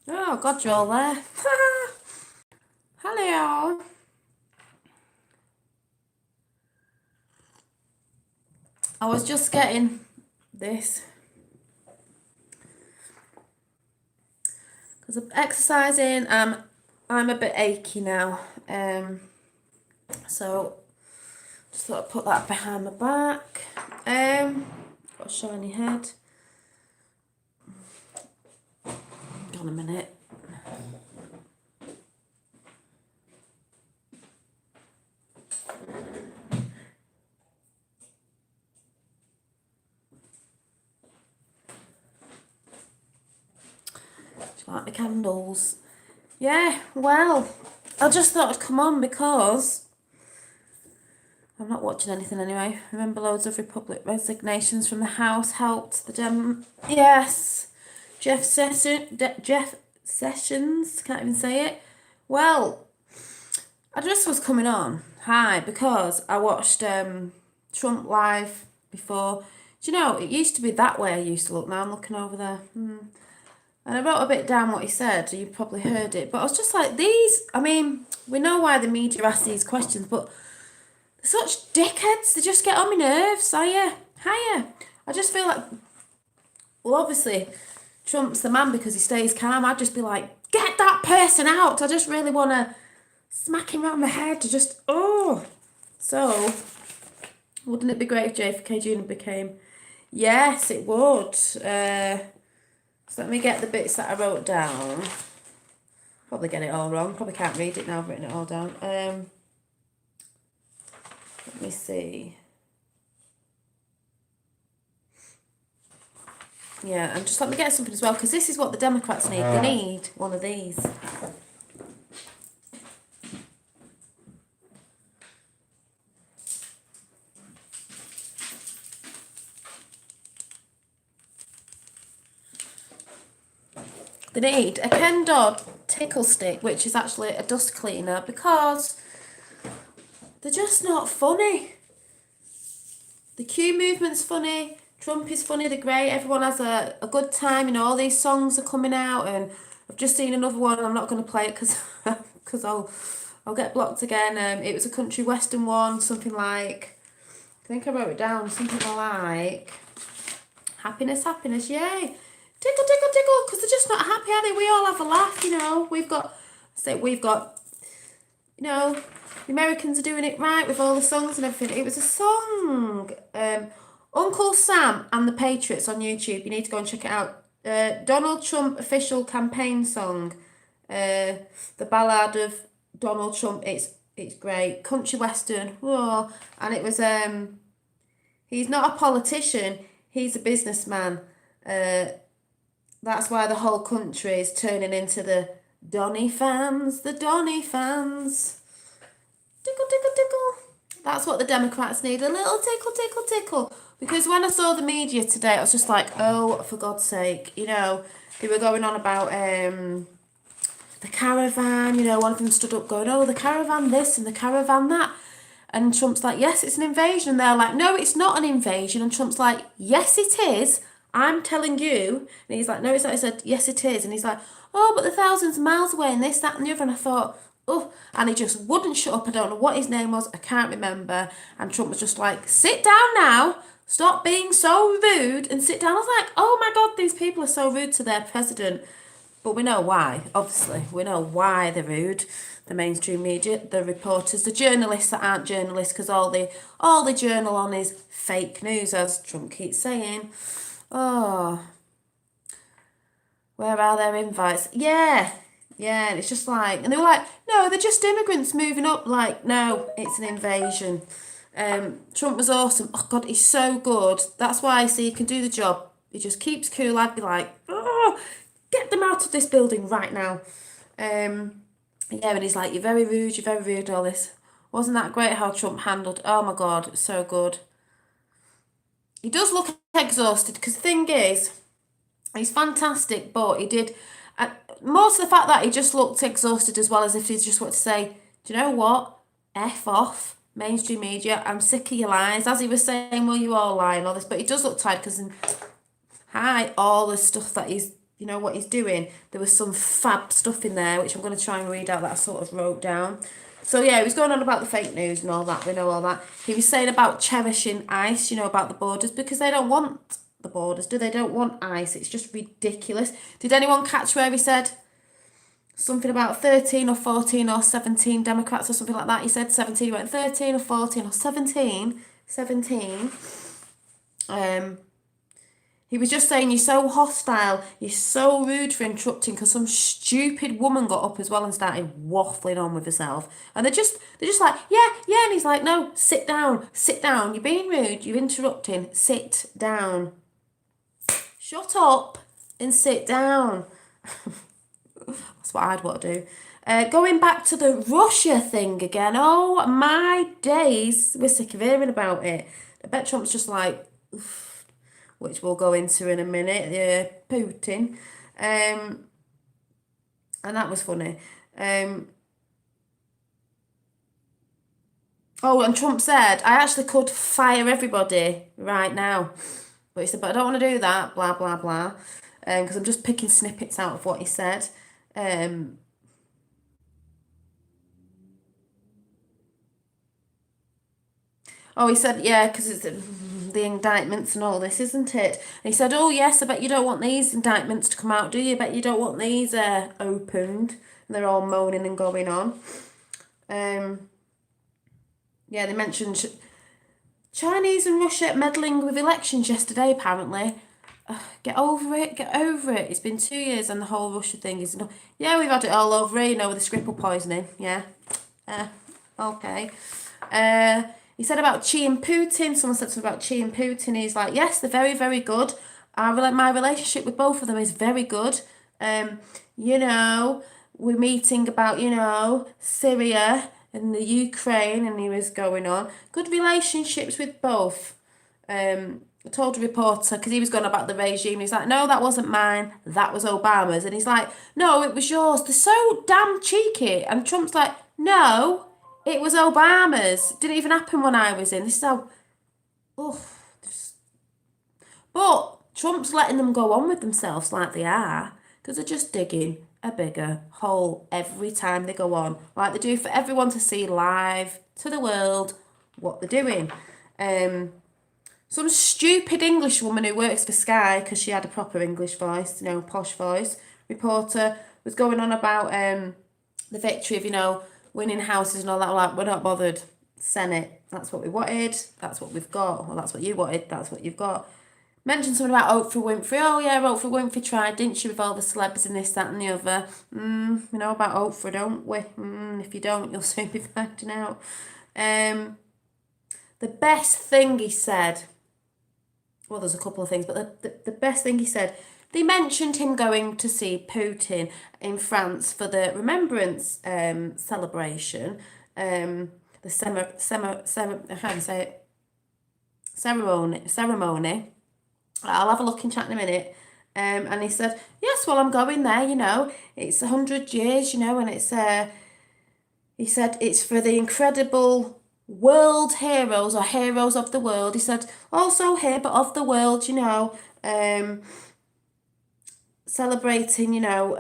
Oh, God, you're all there. Hello. I was just getting this because I'm exercising. I'm a bit achy now. So just thought I'd put that behind my back. Got a shiny head. Hang on a minute. Do you like the candles? Yeah, well, I just thought I'd come on because I'm not watching anything anyway. Remember, loads of Republic resignations from the House helped the Yes, Jeff Sessions. Can't even say it. Well, I just was coming on hi because I watched Trump live before. Do you know it used to be that way? I used to look. Now I'm looking over there. And I wrote a bit down what he said. You probably heard it, but I was just like, these. I mean, we know why the media ask these questions, but such dickheads. They just get on my nerves. Hiya. I just feel like, well, obviously, Trump's the man because he stays calm. I'd just be like, get that person out. I just really want to smack him around the head to just, oh. So, wouldn't it be great if JFK Jr. became? Yes, it would. So let me get the bits that I wrote down. Probably get it all wrong. Probably can't read it now. I've written it all down. Let me see. Yeah, and just let me get something as well, because this is what the Democrats need. They need one of these. They need a Ken Dodd tickle stick, which is actually a dust cleaner, because they're just not funny. The Q movement's funny. Trump is funny. They're great. Everyone has a good time. You know, all these songs are coming out, and I've just seen another one. And I'm not going to play it because I'll get blocked again. It was a country western one, something like, I think I wrote it down, something like happiness, happiness, yay. Tickle, tickle, tickle, because they're just not happy, are they? We all have a laugh, you know. We've got, you know, the Americans are doing it right with all the songs and everything. It was a song, Uncle Sam and the Patriots on YouTube. You need to go and check it out. Donald Trump official campaign song, the ballad of Donald Trump. It's great, country western. Whoa. And it was he's not a politician. He's a businessman. That's why the whole country is turning into the Donny fans. The Donny fans. Tickle, tickle, tickle. That's what the Democrats need. A little tickle, tickle, tickle. Because when I saw the media today, I was just like, oh, for God's sake. You know, they were going on about the caravan. You know, one of them stood up going, oh, the caravan this and the caravan that. And Trump's like, yes, it's an invasion. And they're like, no, it's not an invasion. And Trump's like, yes, it is. I'm telling you. And he's like, no, it's not. He said, yes, it is. And he's like, oh, but the thousands of miles away and this, that, and the other. And I thought, oh, and he just wouldn't shut up. I don't know what his name was. I can't remember. And Trump was just like, sit down now. Stop being so rude and sit down. I was like, oh my God, these people are so rude to their president. But we know why, obviously. We know why they're rude. The mainstream media, the reporters, the journalists that aren't journalists, because all they journal on is fake news, as Trump keeps saying. Oh, where are their invites? Yeah, and it's just like, and they were like, no, they're just immigrants moving up. Like, no, it's an invasion. Trump was awesome. Oh God, he's so good. That's why I see he can do the job. He just keeps cool. I'd be like, oh, get them out of this building right now. Yeah, and he's like, you're very rude, all this. Wasn't that great how Trump handled? Oh my God, so good. He does look exhausted because the thing is, he's fantastic, but he did. Most of the fact that he just looked exhausted as well, as if he just wanted to say, do you know what? F off, mainstream media. I'm sick of your lies. As he was saying, well, you all lie and all this, but he does look tired because, hi, all the stuff that he's, you know, what he's doing, there was some fab stuff in there, which I'm going to try and read out that I sort of wrote down. So yeah, he was going on about the fake news and all that. We know all that. He was saying about cherishing ICE, you know, about the borders, because they don't want the borders, do they? Don't want ICE. It's just ridiculous. Did anyone catch where he said something about 13 or 14 or 17 Democrats or something like that? He said 17. He went 13 or 14 or 17. 17. He was just saying, you're so hostile, you're so rude for interrupting, because some stupid woman got up as well and started waffling on with herself. And they're just like, yeah, yeah. And he's like, no, sit down, sit down. You're being rude, you're interrupting, sit down. Shut up and sit down. That's what I'd want to do. Going back to the Russia thing again. Oh my days, we're sick of hearing about it. I bet Trump's just like, which we'll go into in a minute, Putin. And that was funny. Oh, and Trump said, I actually could fire everybody right now. But he said, but I don't want to do that, blah, blah, blah. Because I'm just picking snippets out of what he said. Oh, he said, yeah, because it's the indictments and all this, isn't it? And he said, oh, yes, I bet you don't want these indictments to come out, do you? I bet you don't want these opened. And they're all moaning and going on. Yeah, they mentioned Chinese and Russia meddling with elections yesterday, apparently. Get over it, get over it. It's been 2 years and the whole Russia thing is... Yeah, we've had it all over here, you know, with the Skripal poisoning. Yeah. Okay. He said about Xi and Putin. Someone said something about Xi and Putin. He's like, yes, they're very, very good. My relationship with both of them is very good. You know, we're meeting about, you know, Syria and the Ukraine, and he was going on. Good relationships with both. I told a reporter, because he was going about the regime, he's like, no, that wasn't mine, that was Obama's. And he's like, no, it was yours. They're so damn cheeky. And Trump's like, no, it was Obama's. Didn't even happen when I was in. This is how... Oh, but Trump's letting them go on with themselves like they are, because they're just digging a bigger hole every time they go on, like they do for everyone to see live to the world what they're doing. Some stupid English woman who works for Sky, because she had a proper English voice, you know, posh voice, reporter, was going on about the victory of, you know, winning houses and all that. Like, we're not bothered. Senate, that's what we wanted, that's what we've got. Well, that's what you wanted, that's what you've got. Mentioned something about Oprah Winfrey. Oh yeah, Oprah Winfrey tried, didn't she, with all the celebs and this, that and the other. We know about Oprah, don't we? If you don't, you'll soon be finding out. The best thing he said... Well, there's a couple of things, but the best thing he said, they mentioned him going to see Putin in France for the Remembrance celebration, the how do you say it? Ceremony. I'll have a look in chat in a minute. And he said, yes, well, I'm going there, you know, it's 100 years, you know, and it's, he said, it's for the incredible world heroes or heroes of the world. He said, also here, but of the world, you know, celebrating, you know,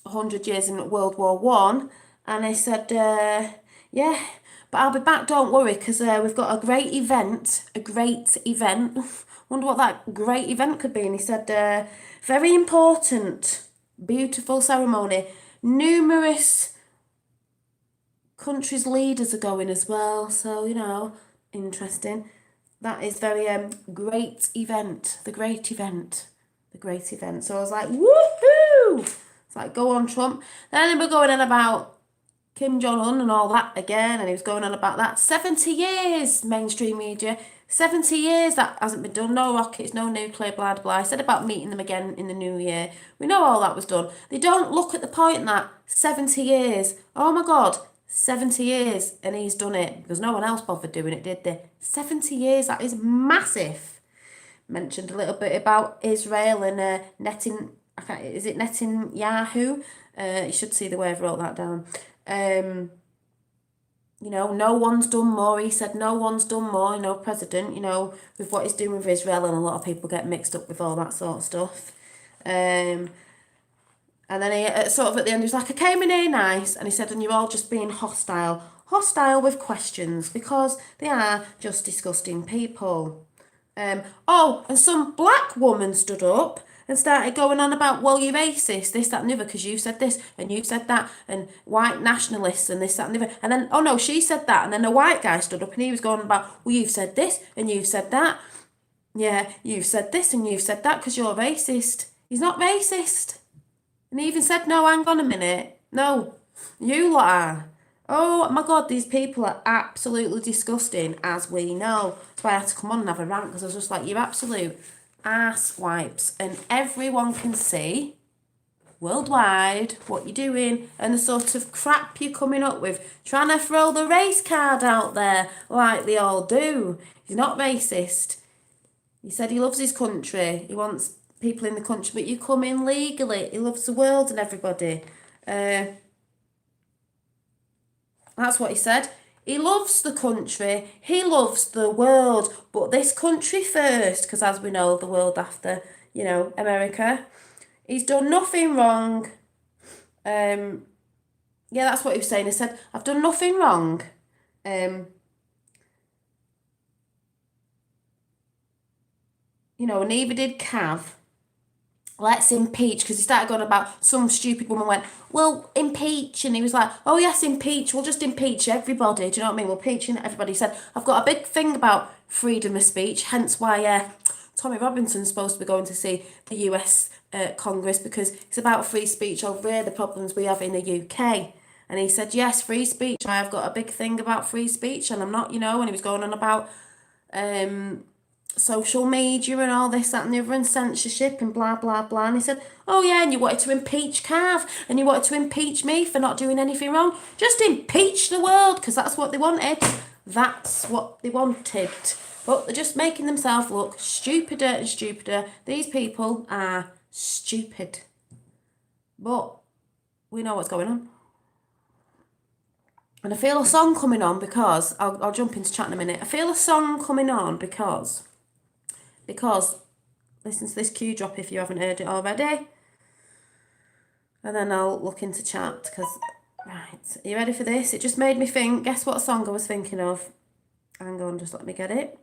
100 years in World War One. And he said, yeah, but I'll be back, don't worry, because we've got a great event. Wonder what that great event could be. And he said, very important, beautiful ceremony. Numerous countries' leaders are going as well, so, you know, interesting. That is very great event. The great event. So I was like, woohoo! It's like, go on, Trump. Then we're going on about Kim Jong-un and all that again, and he was going on about that. 70 years, mainstream media. 70 years, that hasn't been done. No rockets, no nuclear, blah, blah. I said about meeting them again in the new year. We know all that was done. They don't look at the point that 70 years. Oh my God, 70 years, and he's done it, because no one else bothered doing it, did they? 70 years, that is massive. Mentioned a little bit about Israel and is it Netanyahu? You should see the way I've wrote that down. You know, no one's done more. He said no one's done more, you know, president, you know, with what he's doing with Israel, and a lot of people get mixed up with all that sort of stuff. And then he sort of at the end, he was like, I came in here nice. And he said, and you're all just being hostile. Hostile with questions because they are just disgusting people. And some black woman stood up and started going on about, well, you're racist, this, that, and the other, because you said this and you said that, and white nationalists and this, that, and the other. And then, oh no, she said that. And then a white guy stood up and he was going about, well, you've said this and you've said that. Yeah, you've said this and you've said that because you're racist. He's not racist. And he even said, no, hang on a minute. No, you lot are. Oh my God, these people are absolutely disgusting, as we know. That's why I had to come on and have a rant, because I was just like, you're absolute ass wipes. And everyone can see worldwide what you're doing and the sort of crap you're coming up with. Trying to throw the race card out there like they all do. He's not racist. He said he loves his country. He wants people in the country, but you come in legally. He loves the world and everybody. That's what he said. He loves the country. He loves the world, but this country first, because as we know, the world after, America. He's done nothing wrong. Yeah, that's what he was saying. He said, I've done nothing wrong. Neither did Cav. Let's impeach, because he started going about, some stupid woman went, well, impeach, and he was like, oh yes, impeach, we'll just impeach everybody, do you know what I mean, we'll impeach everybody. He said, I've got a big thing about freedom of speech, hence why Tommy Robinson's supposed to be going to see the US Congress, because it's about free speech over here, the problems we have in the UK. And he said, yes, free speech, I've got a big thing about free speech, and I'm not, and he was going on about social media and all this, that and the other, and censorship and blah, blah, blah. And he said, oh yeah, and you wanted to impeach Cav, and you wanted to impeach me for not doing anything wrong. Just impeach the world, because that's what they wanted. That's what they wanted. But they're just making themselves look stupider and stupider. These people are stupid. But we know what's going on. And I feel a song coming on because, I'll jump into chat in a minute. I feel a song coming on because listen to this cue drop if you haven't heard it already. And then I'll look into chat, because, right, are you ready for this? It just made me think, guess what song I was thinking of? Hang on, just let me get it.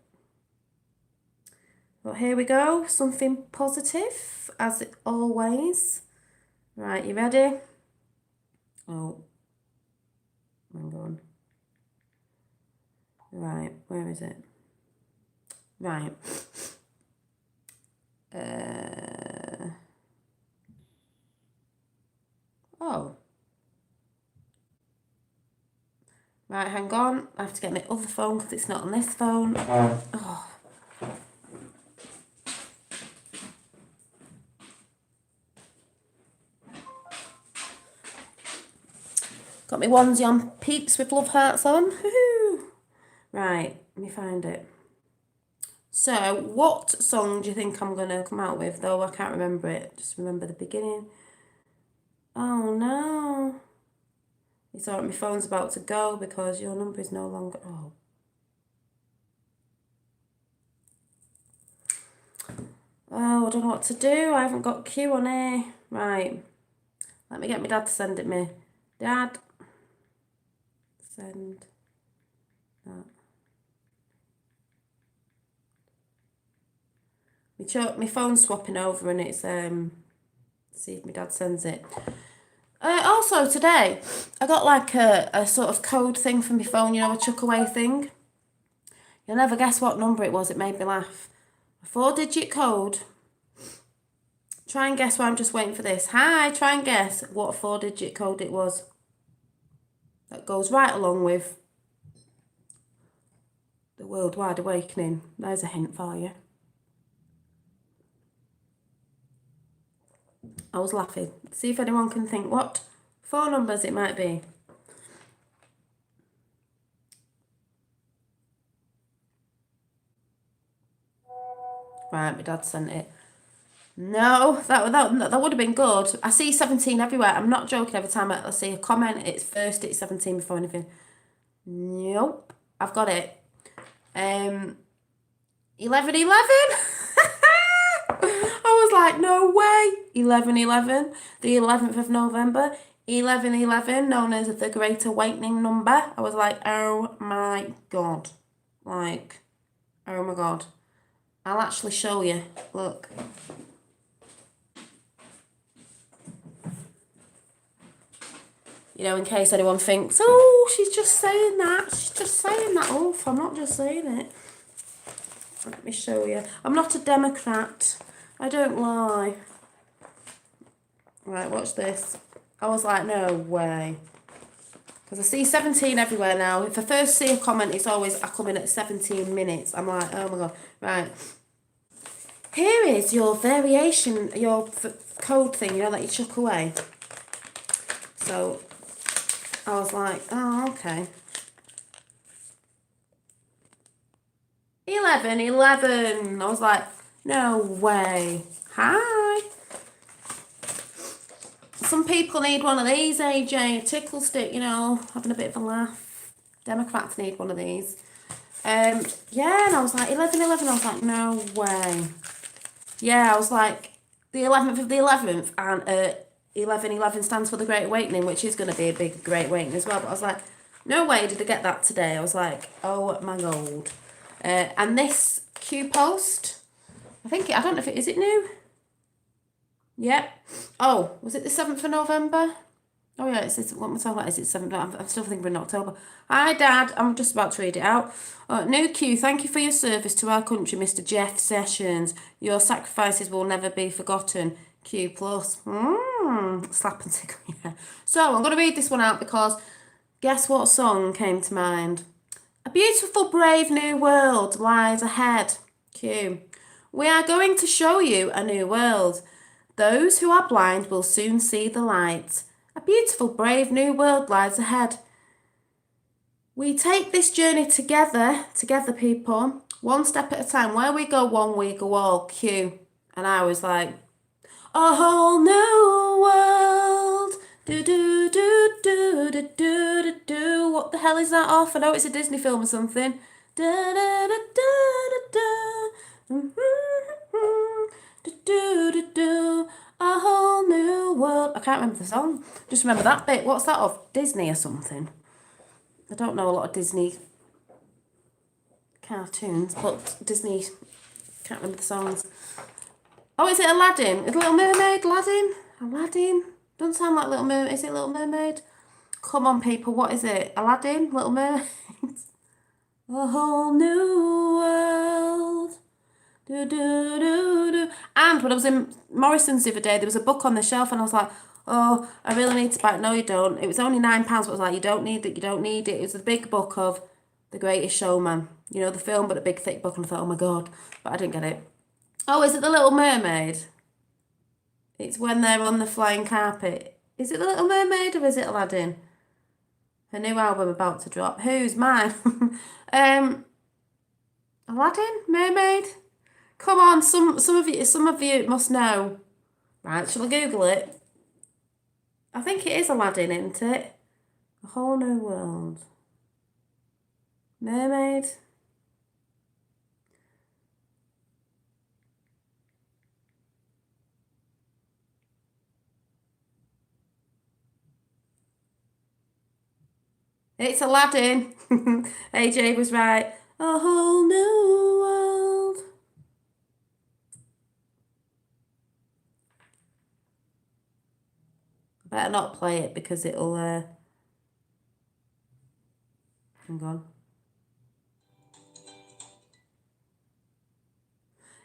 But here we go, something positive, as it always. Right, you ready? Oh, hang on. Right, where is it? Right. Oh. Right, hang on. I have to get my other phone because it's not on this phone. Oh. Got my onesie on, peeps with love hearts on. Woo-hoo. Right, let me find it. So, what song do you think I'm going to come out with? Though I can't remember it. Just remember the beginning. Oh, no. It's alright, my phone's about to go because your number is no longer... Oh. Oh, I don't know what to do. I haven't got Q on here. Right. Let me get my dad to send it me. Dad. Send that. My phone's swapping over and it's see if my dad sends it. Also today I got like a sort of code thing for my phone, a chuck away thing. You'll never guess what number it was. It made me laugh. A 4-digit code. Try and guess why I'm just waiting for this. Hi, try and guess what 4-digit code it was. That goes right along with the worldwide awakening. There's a hint for you. I was laughing. See if anyone can think what 4 numbers it might be. Right, my dad sent it. No, that would have been good. I see 17 everywhere. I'm not joking. Every time I see a comment, it's 17 before anything. Nope, I've got it. 11. I was like, no way. 11/11, the 11th of November, 11/11, known as the Great Awakening number. I was like, oh my God. Like, oh my God. I'll actually show you. Look. You know, in case anyone thinks, oh, she's just saying that. She's just saying that. Oh, I'm not just saying it. Let me show you. I'm not a Democrat. I don't lie. Right, watch this. I was like, no way. Because I see 17 everywhere now. If I first see a comment, it's always, I come in at 17 minutes. I'm like, oh my God. Right. Here is your variation, your code thing, you know, that you chuck away. So I was like, oh, okay. 11/11. I was like, no way. Hi. Some people need one of these, AJ. A tickle stick, you know, having a bit of a laugh. Democrats need one of these. Yeah, and I was like, 11/11. I was like, no way. Yeah, I was like, the 11th of the 11th, and 11/11 stands for the Great Awakening, which is going to be a big Great Awakening as well. But I was like, no way did I get that today. I was like, oh my God. And this Q post, I don't know if is it new? Yep. Oh, was it the 7th of November? Oh yeah, it's what am I talking about? Is it 7th? I'm still thinking we're in October. Hi Dad, I'm just about to read it out. New Q, thank you for your service to our country, Mr. Jeff Sessions. Your sacrifices will never be forgotten. Q plus. Slap and tickle. Yeah. So I'm going to read this one out because guess what song came to mind? A beautiful, brave new world lies ahead. Q. We are going to show you a new world. Those who are blind will soon see the light. A beautiful, brave new world lies ahead. We take this journey together, people, one step at a time. Where we go one, we go all. Q. And I was like, a whole new world. Do do do do do do do do. What the hell is that off? I know it's a Disney film or something. Da da da da da da. Do do do do. A whole new world. I can't remember the song. Just remember that bit. What's that of? Disney or something. I don't know a lot of Disney cartoons, but Disney. Can't remember the songs. Oh, is it Aladdin? Is Little Mermaid Aladdin? Aladdin? Doesn't sound like Little Mermaid. Is it Little Mermaid? Come on, people. What is it? Aladdin? Little Mermaid? A whole new world. Do, do, do, do. And when I was in Morrison's the other day, there was a book on the shelf, and I was like, oh, I really need to buy it. No, you don't. It was only £9, but I was like, you don't need it. You don't need it. It was a big book of The Greatest Showman. You know, the film, but a big, thick book. And I thought, oh my God. But I didn't get it. Oh, is it The Little Mermaid? It's when they're on the flying carpet. Is it The Little Mermaid or is it Aladdin? Her new album about to drop. Who's mine? Aladdin? Mermaid? Come on, some of you must know. Right, shall I Google it? I think it is Aladdin, isn't it? A whole new world. Mermaid. It's Aladdin. AJ was right. A whole new world. I better not play it because it'll hang on.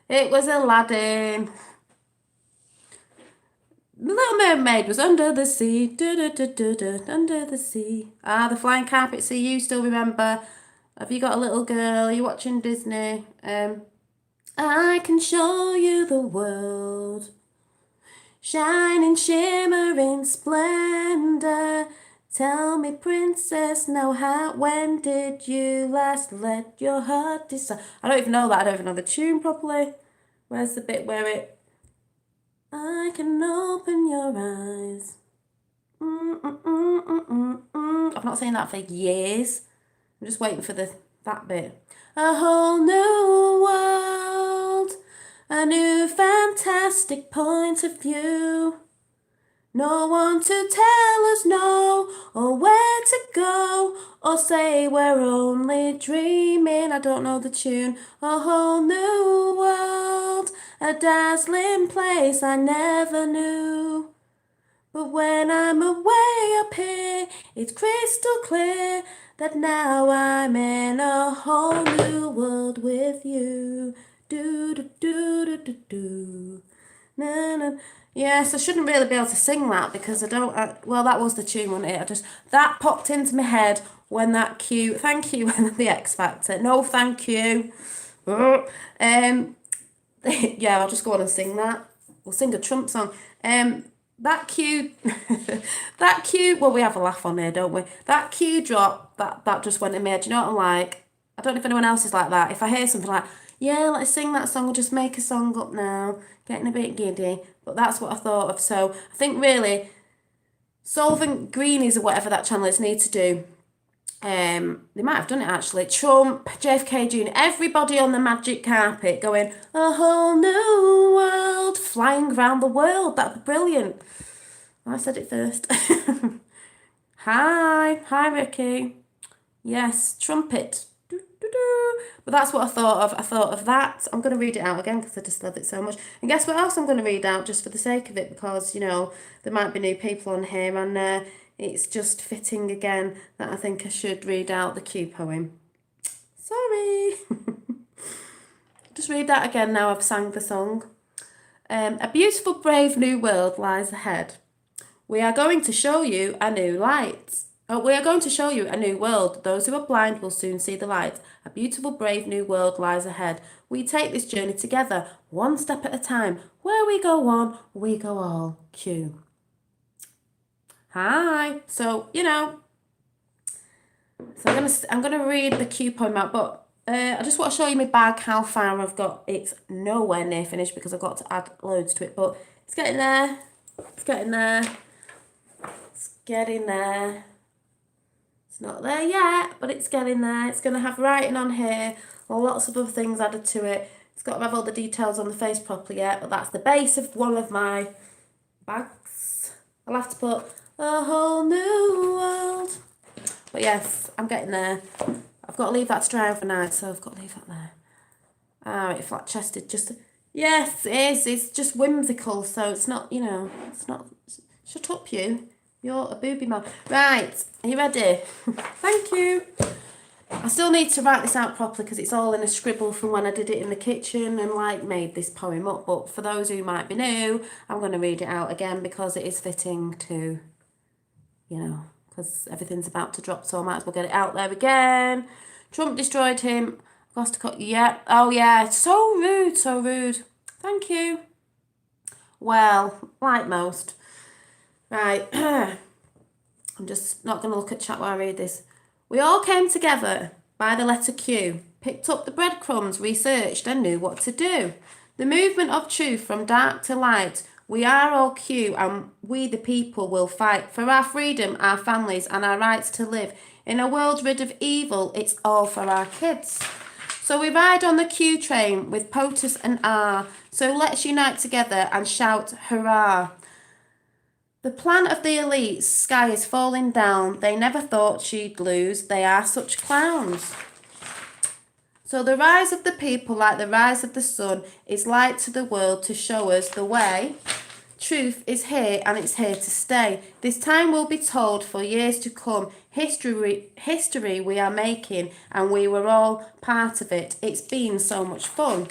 It was Aladdin. The Little Mermaid was under the sea. Under the sea. Ah, the flying carpet sea. You still remember? Have you got a little girl? Are you watching Disney? I can show you the world. Shining, shimmering splendor. Tell me, princess, now when did you last let your heart decide? I don't even know that. I don't even know the tune properly. Where's the bit where it... I can open your eyes. I've not seen that for years. I'm just waiting for that bit. A whole new world. a new fantastic point of view. No one to tell us no, or where to go, or say we're only dreaming. I don't know the tune. A whole new world, a dazzling place I never knew. But when I'm away up here, it's crystal clear that now I'm in a whole new world with you. Do do do do do do. Na, na. Yes, I shouldn't really be able to sing that because I don't. Well, that was the tune, wasn't it? That popped into my head when that cue. Thank you, the X Factor. No, thank you. Yeah, I'll just go on and sing that. We'll sing a Trump song. That cue, that cue. Well, we have a laugh on here, don't we? That cue drop. That just went in my head. Do you know what I'm like? I don't know if anyone else is like that. If I hear something like, yeah, let's sing that song, we'll just make a song up now, getting a bit giddy. But that's what I thought of. So I think really, Solvent Greenies or whatever that channel is need to do. They might have done it actually. Trump, JFK Jr., everybody on the magic carpet going, a whole new world, flying around the world. That'd be brilliant. I said it first. Hi, Ricky. Yes, trumpet. But that's what I thought of. I thought of that. I'm going to read it out again because I just love it so much. And guess what else I'm going to read out just for the sake of it, because, you know, there might be new people on here and it's just fitting again that I think I should read out the cue poem. Sorry. Just read that again now I've sang the song. A beautiful, brave new world lies ahead. We are going to show you a new light. We are going to show you a new world. Those who are blind will soon see the light. A beautiful, brave new world lies ahead. We take this journey together, one step at a time. Where we go one, we go all. Cue. Hi. So, you know, I'm gonna read the cue poem out, but I just want to show you my bag, how far I've got. It's nowhere near finished because I've got to add loads to it, but it's getting there. It's getting there. It's getting there. It's not there yet, but it's getting there. It's going to have writing on here, or lots of other things added to it. It's got to have all the details on the face properly yet, but that's the base of one of my bags. I'll have to put a whole new world. But yes, I'm getting there. I've got to leave that to dry overnight, so I've got to leave that there. Alright, flat-chested, just... Yes, it is. It's just whimsical, so it's not, you know, it's not... Shut up, you. You're a booby man. Right, are you ready? Thank you. I still need to write this out properly because it's all in a scribble from when I did it in the kitchen and like made this poem up. But for those who might be new, I'm going to read it out again because it is fitting to, you know, because everything's about to drop, so I might as well get it out there again. Trump destroyed him. Yeah. Oh, yeah. So rude, so rude. Thank you. Well, like most. Right, I'm just not going to look at chat while I read this. We all came together by the letter Q, picked up the breadcrumbs, researched and knew what to do. The movement of truth from dark to light. We are all Q and we the people will fight for our freedom, our families and our rights to live. In a world rid of evil, it's all for our kids. So we ride on the Q train with POTUS and R. So let's unite together and shout hurrah. The plan of the elites, sky is falling down. They never thought she'd lose. They are such clowns. So the rise of the people, like the rise of the sun, is light to the world to show us the way. Truth is here and it's here to stay. This time will be told for years to come. History we are making and we were all part of it. It's been so much fun.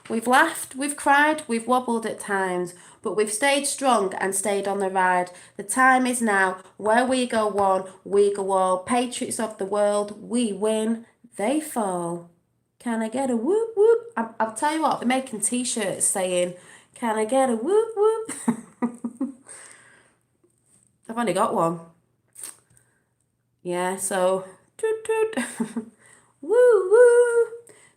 We've laughed, we've cried, we've wobbled at times, but we've stayed strong and stayed on the ride. The time is now. Where we go one, we go all. Patriots of the world, we win, they fall. Can I get a whoop whoop? I'll tell you what, I'll be making t-shirts saying, can I get a whoop whoop? I've only got one. Yeah, so, toot toot. Woo woo.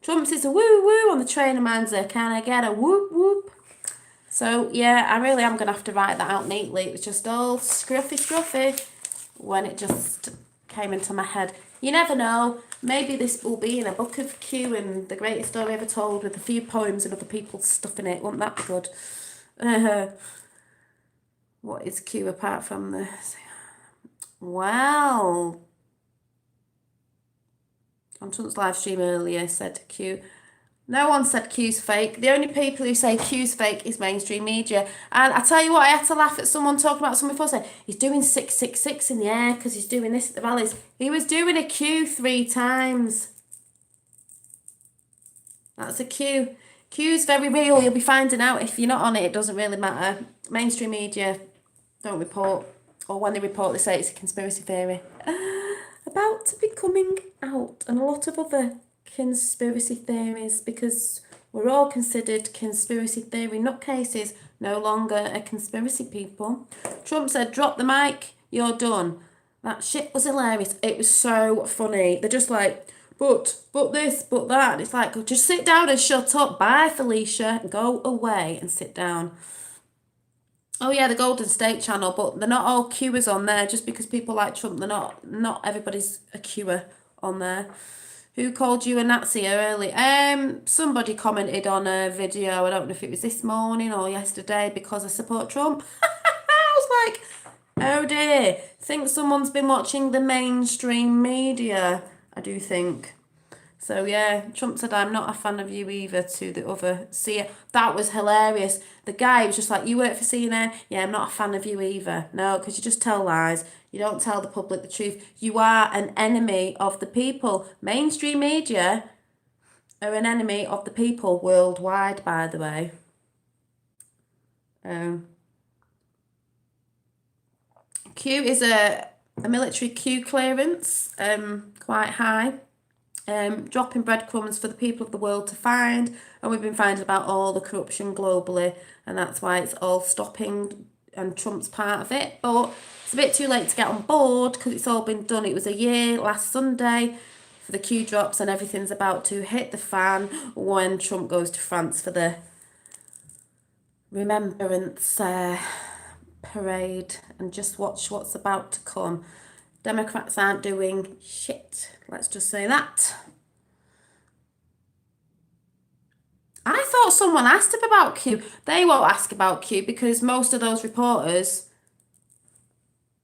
Trump says a woo woo on the train and mine's a can I get a whoop whoop? So yeah, I really am going to have to write that out neatly. It was just all scruffy when it just came into my head. You never know. Maybe this will be in a book of Q and the greatest story ever told with a few poems and other people's stuff in it. Wouldn't that be good? What is Q apart from the... Well, on Trump's live stream earlier said Q. No one said Q's fake. The only people who say Q's fake is mainstream media. And I tell you what, I had to laugh at someone talking about someone before saying he's doing 666 in the air because he's doing this at the valleys. He was doing a Q 3 times. That's a Q. Q's very real. You'll be finding out if you're not on it. It doesn't really matter. Mainstream media don't report. Or when they report, they say it's a conspiracy theory. About to be coming out. And a lot of other conspiracy theories, because we're all considered conspiracy theory nutcases, no longer a conspiracy people. Trump said, drop the mic, you're done. That shit was hilarious. It was so funny. They're just like, but this, but that. And it's like, just sit down and shut up. Bye, Felicia. Go away and sit down. Oh yeah, the Golden State Channel, but they're not all Qers on there. Just because people like Trump, they're not everybody's a Qer on there. Who called you a Nazi early? Somebody commented on a video, I don't know if it was this morning or yesterday, because I support Trump. I was like, oh dear, think someone's been watching the mainstream media, I do think. So yeah, Trump said, I'm not a fan of you either, to the other seer. That was hilarious. The guy was just like, you work for CNN? Yeah, I'm not a fan of you either. No, because you just tell lies. You don't tell the public the truth. You are an enemy of the people. Mainstream media are an enemy of the people worldwide, by the way. Q is a military Q clearance, quite high. Dropping breadcrumbs for the people of the world to find, and we've been finding about all the corruption globally, and that's why it's all stopping, and Trump's part of it. But it's a bit too late to get on board because it's all been done. It was a year last Sunday for the Q drops, and everything's about to hit the fan when Trump goes to France for the remembrance parade. And just watch what's about to come. Democrats aren't doing shit. Let's just say that. I thought someone asked him about Q. They won't ask about Q because most of those reporters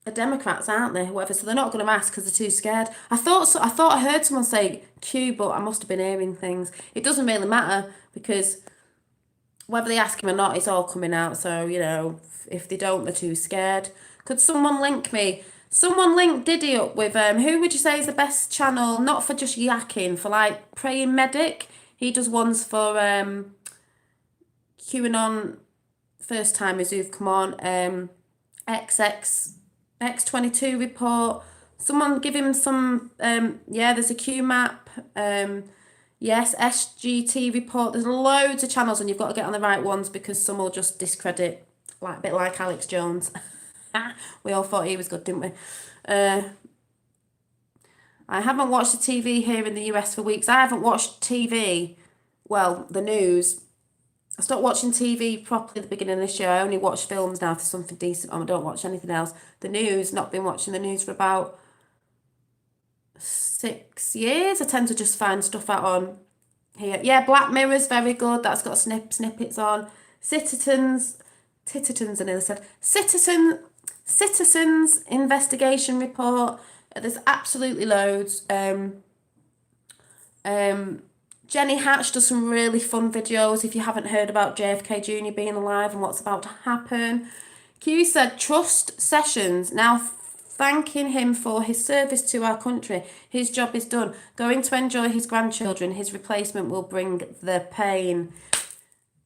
are Democrats, aren't they? Whatever. So they're not going to ask because they're too scared. I thought I heard someone say Q, but I must have been hearing things. It doesn't really matter because whether they ask him or not, it's all coming out. So, you know, if they don't, they're too scared. Could someone link me? Someone link Diddy up with, who would you say is the best channel, not for just yakking, for like Praying Medic? He does ones for QAnon, first timers who've come on, X22 report. Someone give him some, yeah, there's a Q map, yes, SGT report. There's loads of channels and you've got to get on the right ones because some will just discredit, like a bit like Alex Jones. We all thought he was good, didn't we? I haven't watched the TV here in the US for weeks. I haven't watched TV, well, the news. I stopped watching TV properly at the beginning of this year. I only watch films now for something decent. I don't watch anything else. The news, not been watching the news for about 6 years. I tend to just find stuff out on here. Yeah, Black Mirror's very good. That's got snippets on. Citizens, I nearly said. Citizens investigation report. There's absolutely loads. Jenny Hatch does some really fun videos if you haven't heard about JFK Jr. being alive and what's about to happen. Q said, trust Sessions, now thanking him for his service to our country. His job is done. Going to enjoy his grandchildren. His replacement will bring the pain.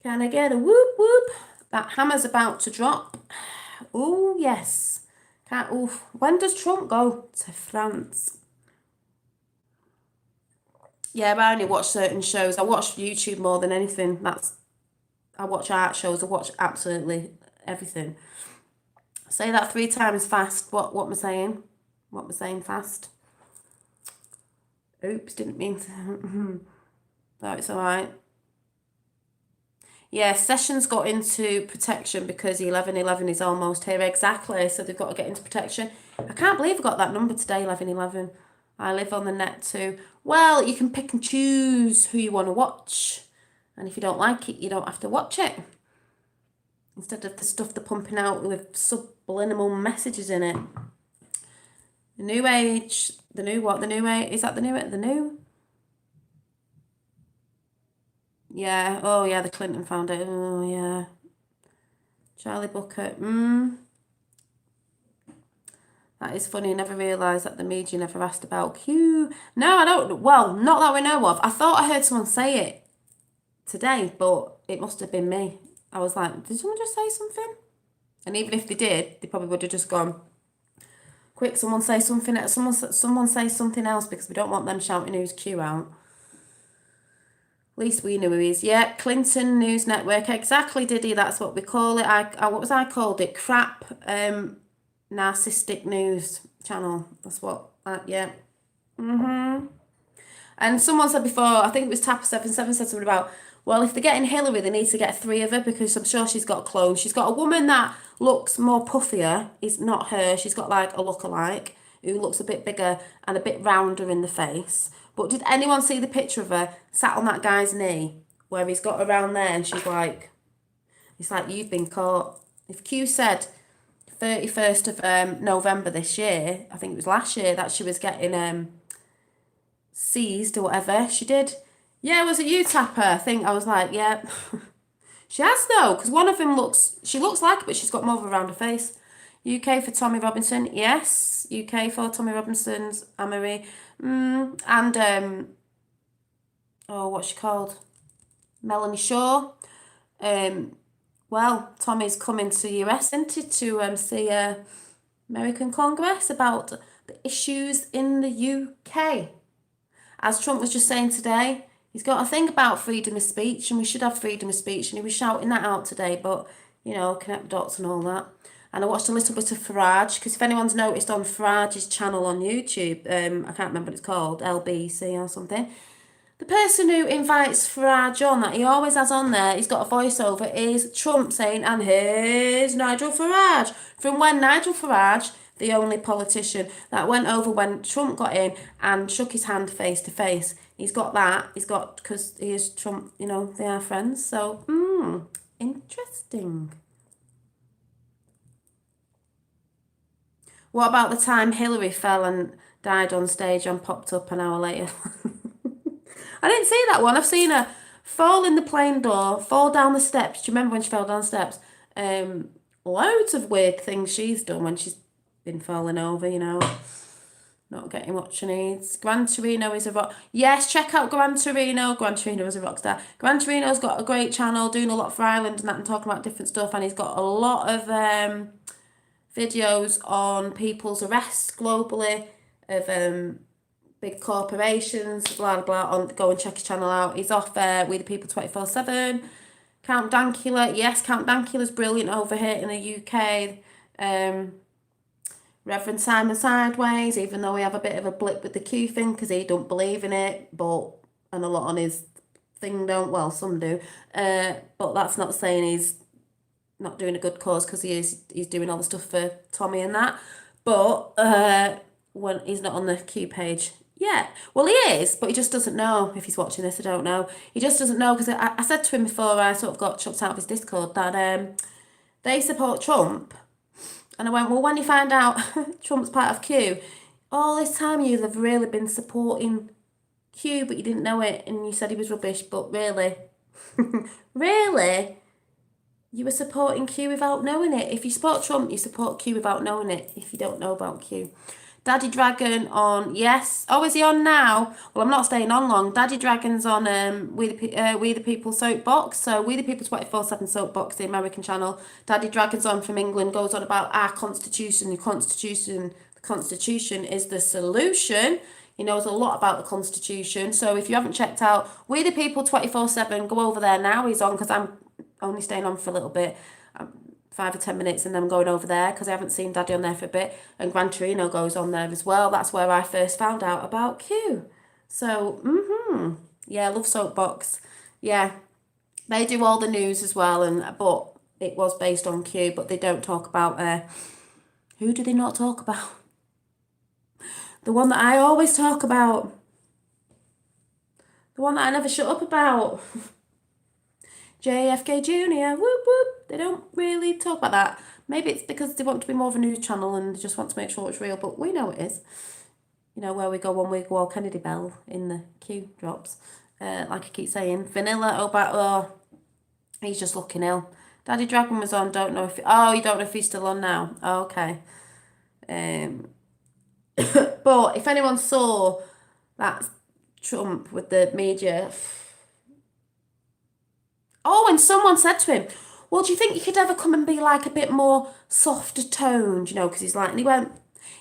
Can I get a whoop whoop? That hammer's about to drop. Oh, yes. When does Trump go to France? Yeah, I only watch certain shows. I watch YouTube more than anything. I watch art shows. I watch absolutely everything. Say that 3 times fast. What am I saying? What am I saying fast? Oops, didn't mean to. No, it's all right. Yeah, Sessions got into protection because 11/11 is almost here. Exactly. So they've got to get into protection. I can't believe I got that number today, 11/11. I live on the net too. Well, you can pick and choose who you want to watch. And if you don't like it, you don't have to watch it. Instead of the stuff they're pumping out with subliminal messages in it. The new age, the new what? The new age, is that the new? Yeah, oh yeah, the Clinton Foundation, oh yeah. Charlie Booker, That is funny, I never realised that the media never asked about Q. No, I don't, well, not that we know of. I thought I heard someone say it today, but it must have been me. I was like, did someone just say something? And even if they did, they probably would have just gone, quick, someone say something else, someone say something else, because we don't want them shouting who's Q out. At least we knew who he is. Yeah, Clinton News Network. Exactly, Diddy. That's what we call it. What was I called it? Crap, narcissistic news channel. That's what. Yeah. And someone said before, I think it was Tapper77 said something about, well, if they're getting Hillary, they need to get 3 of her, because I'm sure she's got clones. She's got a woman that looks more puffier. It's not her. She's got like a lookalike who looks a bit bigger and a bit rounder in the face. But did anyone see the picture of her sat on that guy's knee where he's got around there and she's like, it's like, you've been caught. If Q said 31st of November this year, I think it was last year, that she was getting seized or whatever, she did. Yeah, was it you, Tapper? I think I was like, yeah. She has though, because one of them she looks like her, but she's got more of a rounder face. UK for Tommy Robinson, yes. UK for Tommy Robinson's Amory. And what's she called? Melanie Shaw. Well, Tommy's coming to US, isn't he, to see American Congress about the issues in the UK. As Trump was just saying today, he's got a thing about freedom of speech, and we should have freedom of speech, and he was shouting that out today, but, connect the dots and all that. And I watched a little bit of Farage, because if anyone's noticed on Farage's channel on YouTube, I can't remember what it's called, LBC or something, the person who invites Farage on, that he always has on there, he's got a voiceover, is Trump saying, and here's Nigel Farage. From when Nigel Farage, the only politician that went over when Trump got in and shook his hand face to face. He's got that. Because he is Trump, they are friends. So, interesting. What about the time Hillary fell and died on stage and popped up an hour later? I didn't see that one. I've seen her fall in the plane door, fall down the steps. Do you remember when she fell down the steps? Loads of weird things she's done when she's been falling over, not getting what she needs. Gran Torino is a rock. Yes, check out Gran Torino. Gran Torino is a rock star. Gran Torino's got a great channel, doing a lot for Ireland and that, and talking about different stuff. And he's got a lot of videos on people's arrests globally of big corporations, blah blah. Go and check his channel out. He's off We the People 24/7. Count Dankula, yes, Count Dankula's brilliant over here in the UK. Reverend Simon Sideways, even though we have a bit of a blip with the Q thing because he don't believe in it, and a lot on his thing don't, well, some do, but that's not saying he's not doing a good cause, because he's doing all the stuff for Tommy and that, but when he's not on the Q page yet. Well, he is, but he just doesn't know. If he's watching this, I don't know. He just doesn't know, because I said to him before I sort of got chucked out of his Discord that they support Trump. And I went, well, when you find out Trump's part of Q, all this time you have really been supporting Q, but you didn't know it, and you said he was rubbish, but really, really, you were supporting Q without knowing it. If you support Trump, you support Q without knowing it, if you don't know about Q. Daddy Dragon on, yes. Oh, is he on now? Well, I'm not staying on long. Daddy Dragon's on We the People Soapbox. So We the People 24/7 Soapbox, the American channel. Daddy Dragon's on from England, goes on about our constitution. The constitution is the solution. He knows a lot about the constitution. So if you haven't checked out We the People 24/7, go over there now. He's on, because I'm only staying on for a little bit. 5 or 10 minutes, and then I'm going over there because I haven't seen Daddy on there for a bit. And Gran Torino goes on there as well. That's where I first found out about Q. So, yeah, love Soapbox. Yeah, they do all the news as well, but it was based on Q, but they don't talk about, who do they not talk about? The one that I always talk about. The one that I never shut up about. JFK Jr. Whoop whoop. They don't really talk about that. Maybe it's because they want to be more of a news channel and they just want to make sure it's real, but we know it is. You know, where we go one week, well, Kennedy Bell in the queue drops. Like I keep saying, Vanilla oh, he's just looking ill. Daddy Dragon was on, don't know if... Oh, you don't know if he's still on now. Oh, okay. But if anyone saw that Trump with the media... Oh, and someone said to him, well, do you think you could ever come and be like a bit more softer toned, you know, because he's like... And he went,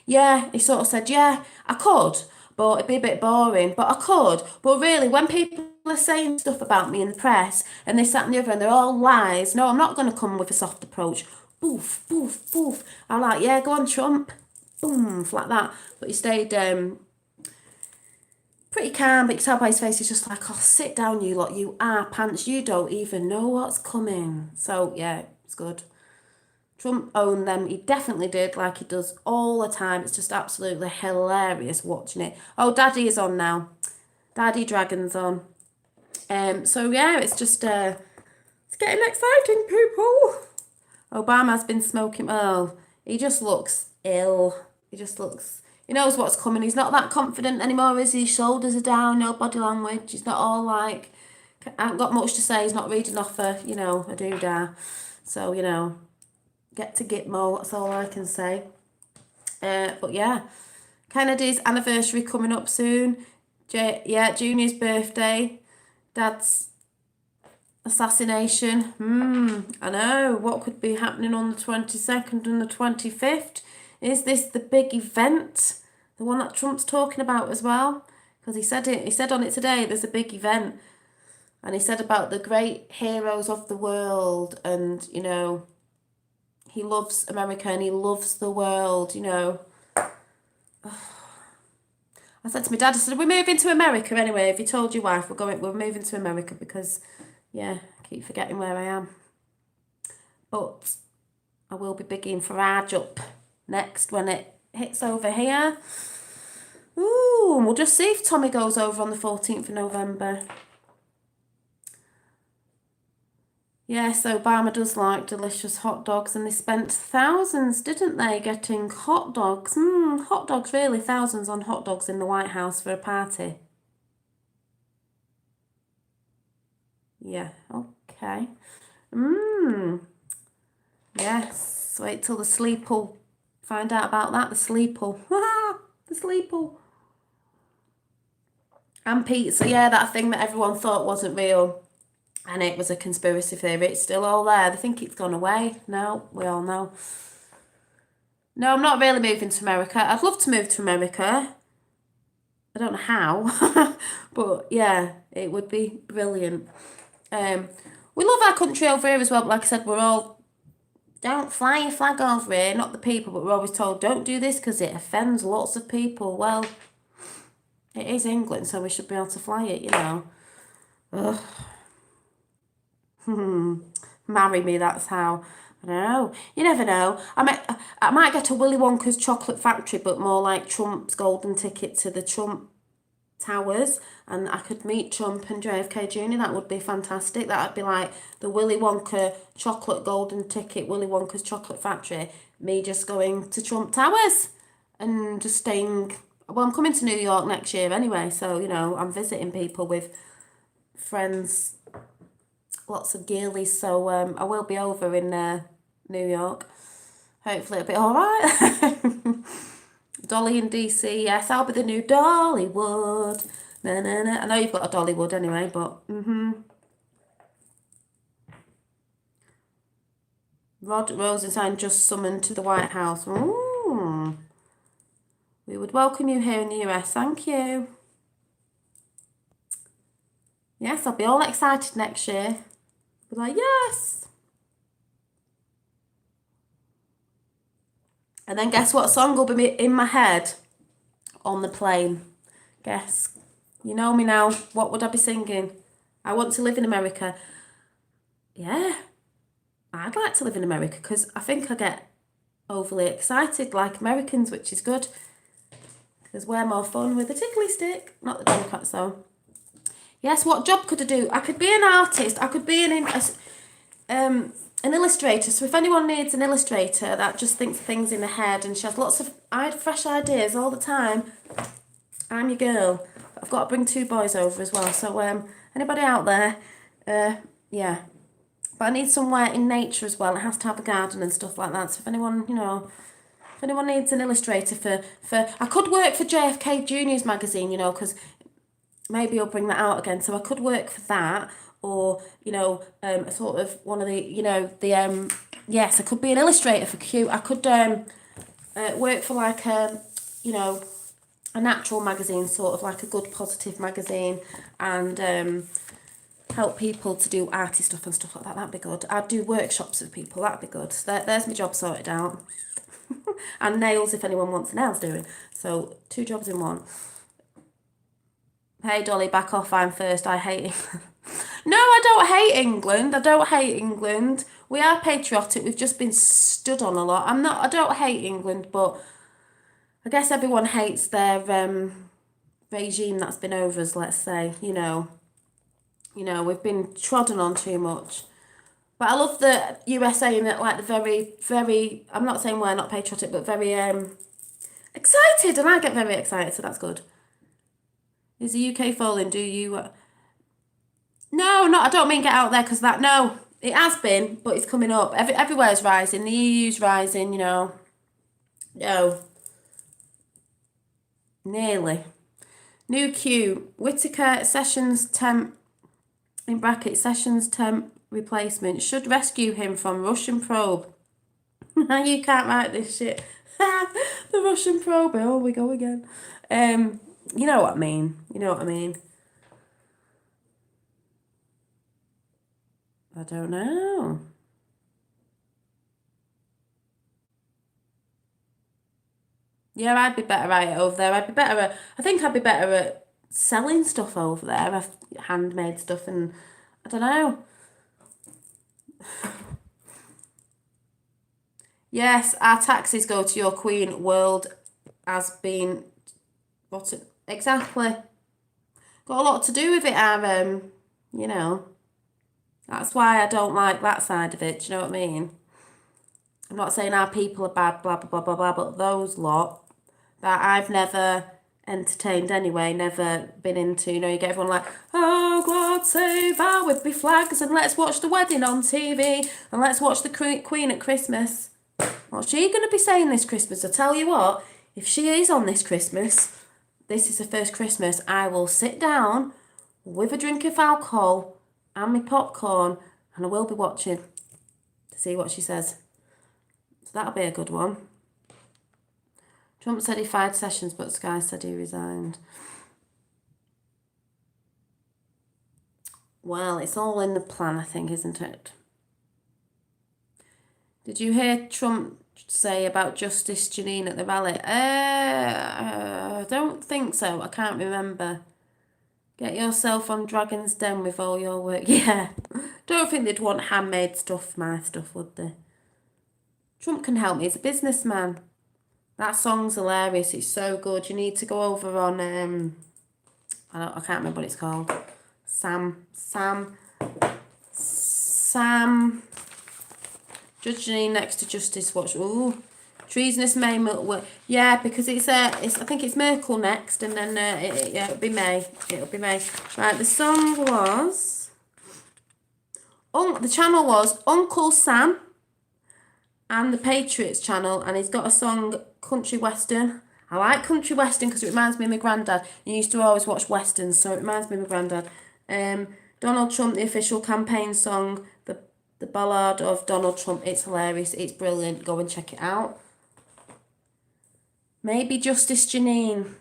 yeah, he sort of said, yeah, I could, but it'd be a bit boring, but I could. But really, when people are saying stuff about me in the press and this, that and the other, and they're all lies, no, I'm not going to come with a soft approach. Boof, boof, boof. I'm like, yeah, go on, Trump. Boom, like that. But he stayed pretty calm, but you can tell by his face, he's just like, oh, sit down, you lot, you are pants, you don't even know what's coming. So, yeah, it's good. Trump owned them. He definitely did, like he does all the time. It's just absolutely hilarious watching it. Oh, Daddy is on now. Daddy Dragon's on. So yeah, it's just it's getting exciting, people. Obama's been smoking. Oh, he just looks ill. He just looks. He knows what's coming. He's not that confident anymore, is he? His shoulders are down. No body language. He's not all like. I haven't got much to say. He's not reading off a a doodah. So get to Gitmo. That's all I can say. But yeah, Kennedy's anniversary coming up soon. Junior's birthday. Dad's assassination. I know. What could be happening on the 22nd and the 25th? Is this the big event? The one that Trump's talking about as well? Because he said it. He said on it today, there's a big event. And he said about the great heroes of the world. And, he loves America and he loves the world, I said to my dad, I said, we're moving to America anyway. Have you told your wife we're moving to America? Because, yeah, I keep forgetting where I am. But I will be bigging for Rajup next when it hits over here. Ooh, we'll just see if Tommy goes over on the 14th of November. Yes, Obama does like delicious hot dogs, and they spent thousands, didn't they, getting hot dogs? Hot dogs, really, thousands on hot dogs in the White House for a party. Yeah, okay. Yes, wait till the Sleeple. Find out about that, the Sleeple. The Sleeple. And pizza, yeah, that thing that everyone thought wasn't real. And it was a conspiracy theory. It's still all there. They think it's gone away. No, we all know. No, I'm not really moving to America. I'd love to move to America. I don't know how. But yeah, it would be brilliant. We love our country over here as well. But like I said, we're all, don't fly your flag over here. Not the people, but we're always told, don't do this because it offends lots of people. Well, it is England, so we should be able to fly it, Ugh. Marry me, that's how. I don't know. You never know. I might get a Willy Wonka's chocolate factory, but more like Trump's golden ticket to the Trump Towers, and I could meet Trump and JFK Jr. That would be fantastic. That would be like the Willy Wonka chocolate golden ticket, Willy Wonka's chocolate factory. Me just going to Trump Towers and just staying. Well, I'm coming to New York next year anyway, so I'm visiting people with friends. Lots of girlies, so I will be over in New York. Hopefully it'll be all right. Dolly in DC, yes, I'll be the new Dollywood. Na, na, na. I know you've got a Dollywood anyway, but Rod Rosenstein just summoned to the White House. Ooh. We would welcome you here in the US. Thank you. Yes, I'll be all excited next year. Be like, yes. And then guess what song will be in my head on the plane? Guess. You know me now. What would I be singing? I want to live in America. Yeah. I'd like to live in America because I think I get overly excited like Americans, which is good. Because we're more fun with a tickly stick. Not the Democrats, though. Yes, what job could I do? I could be an artist. I could be an illustrator. So if anyone needs an illustrator that just thinks things in her head and she has lots of fresh ideas all the time, I'm your girl. I've got to bring 2 boys over as well. So anybody out there, yeah. But I need somewhere in nature as well. It has to have a garden and stuff like that. So if anyone, if anyone needs an illustrator for I could work for JFK Juniors magazine, because maybe I'll bring that out again. So I could work for that, or sort of one of the yes, I could be an illustrator for Q. I could work for like a natural magazine, sort of like a good positive magazine, and help people to do arty stuff and stuff like that. That'd be good. I'd do workshops with people. That'd be good. There's my job sorted out. And nails, if anyone wants nails doing. So 2 jobs in one. Hey Dolly, back off, I'm first. I hate England. No, I don't hate England. I don't hate England. We are patriotic. We've just been stood on a lot. I don't hate England, but I guess everyone hates their regime that's been over us, let's say. We've been trodden on too much. But I love the USA in that, like, the very, very, I'm not saying we're not patriotic, but very excited, and I get very excited, so that's good. Is the UK falling? Do you... No, I don't mean get out there, because no, it has been, but it's coming up. Everywhere's rising. The EU's rising, No. Nearly. New Q. Whittaker, Sessions temp, in brackets, Sessions temp replacement, should rescue him from Russian probe. You can't write this shit. The Russian probe. Oh, we go again. You know what I mean. I don't know. Yeah, I'd be better at it over there. I think I'd be better at selling stuff over there, handmade stuff, and I don't know. Yes, our taxes go to your Queen. World has been exactly got a lot to do with it. Our that's why I don't like that side of it. Do you know what I mean? I'm not saying our people are bad, blah blah blah blah blah, but those lot that I've never entertained anyway, never been into. You get everyone like, oh God save our Whitby flags, and let's watch the wedding on TV, and let's watch the Queen at Christmas. What's she going to be saying this Christmas? I tell you what, if she is on this Christmas, this is the first Christmas, I will sit down with a drink of alcohol and my popcorn, and I will be watching to see what she says. So that'll be a good one. Trump said he fired Sessions, but Sky said he resigned. Well, it's all in the plan, I think, isn't it? Did you hear Trump say about Justice Janine at the rally? I don't think so. I can't remember. Get yourself on Dragon's Den with all your work. Yeah. Don't think they'd want handmade stuff, my stuff, would they? Trump can help me. He's a businessman. That song's hilarious. It's so good. You need to go over on I can't remember what it's called. Sam. Judge Janine next to Justice Watch. Ooh, treasonous May. Yeah, because it's I think it's Merkel next, and then it'll be May. Right, the song was. The channel was Uncle Sam, and the Patriots channel, and he's got a song Country Western. I like Country Western because it reminds me of my granddad. He used to always watch westerns, so it reminds me of my granddad. Donald Trump, the official campaign song, the Ballad of Donald Trump. It's hilarious. It's brilliant. Go and check it out. Maybe Justice Janine.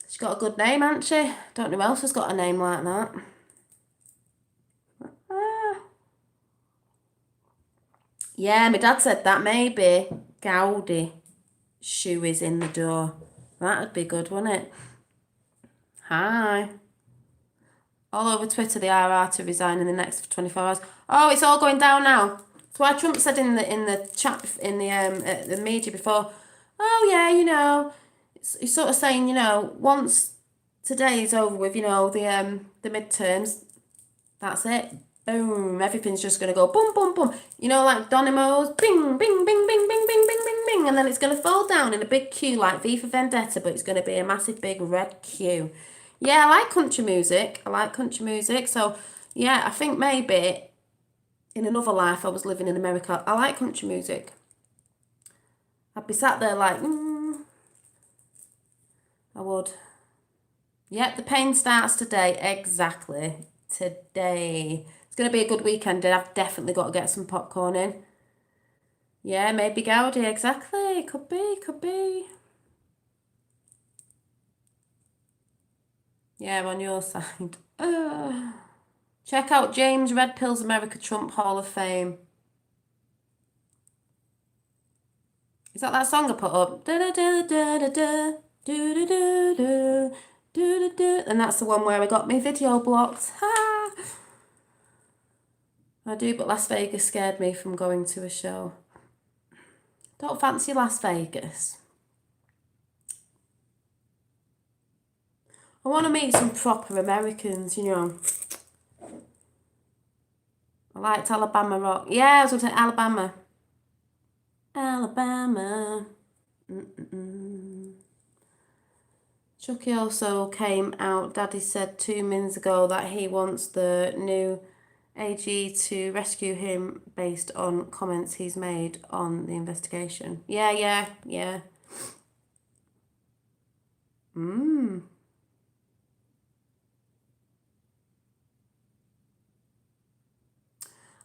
She's got a good name, hasn't she? Don't know who else has got a name like that. Yeah, my dad said that. Maybe Gaudi shoe is in the door. That'd be good, wouldn't it? Hi. All over Twitter, the RR to resign in the next 24 hours. Oh, it's all going down now. That's why Trump said in the chat in the media before. Oh yeah, He's sort of saying, you know, once today is over with, you know, the midterms, that's it. Boom, everything's just gonna go boom, boom, boom. You know, like Donimo's bing, bing, bing, bing, bing, bing, bing, bing, bing, and then it's gonna fall down in a big queue like V for Vendetta, but it's gonna be a massive big red queue. Yeah, I like country music. I like country music. So yeah, I think maybe in another life I was living in America. I like country music. I'd be sat there like, I would. Yep, the pain starts today. Exactly. Today. It's going to be a good weekend and I've definitely got to get some popcorn in. Yeah, maybe Gaudi. Exactly. Could be, could be. Yeah, on your side. Check out James Red Pills America Trump Hall of Fame. Is that song I put up? Da da da da da da do do do do do do do. And that's the one where I got my video blocked. Ha! I do, but Las Vegas scared me from going to a show. Don't fancy Las Vegas. I want to meet some proper Americans, you know. I liked Alabama rock. Yeah, I was going to Alabama. Alabama. Chucky also came out. Daddy said 2 minutes ago that he wants the new AG to rescue him based on comments he's made on the investigation. Yeah.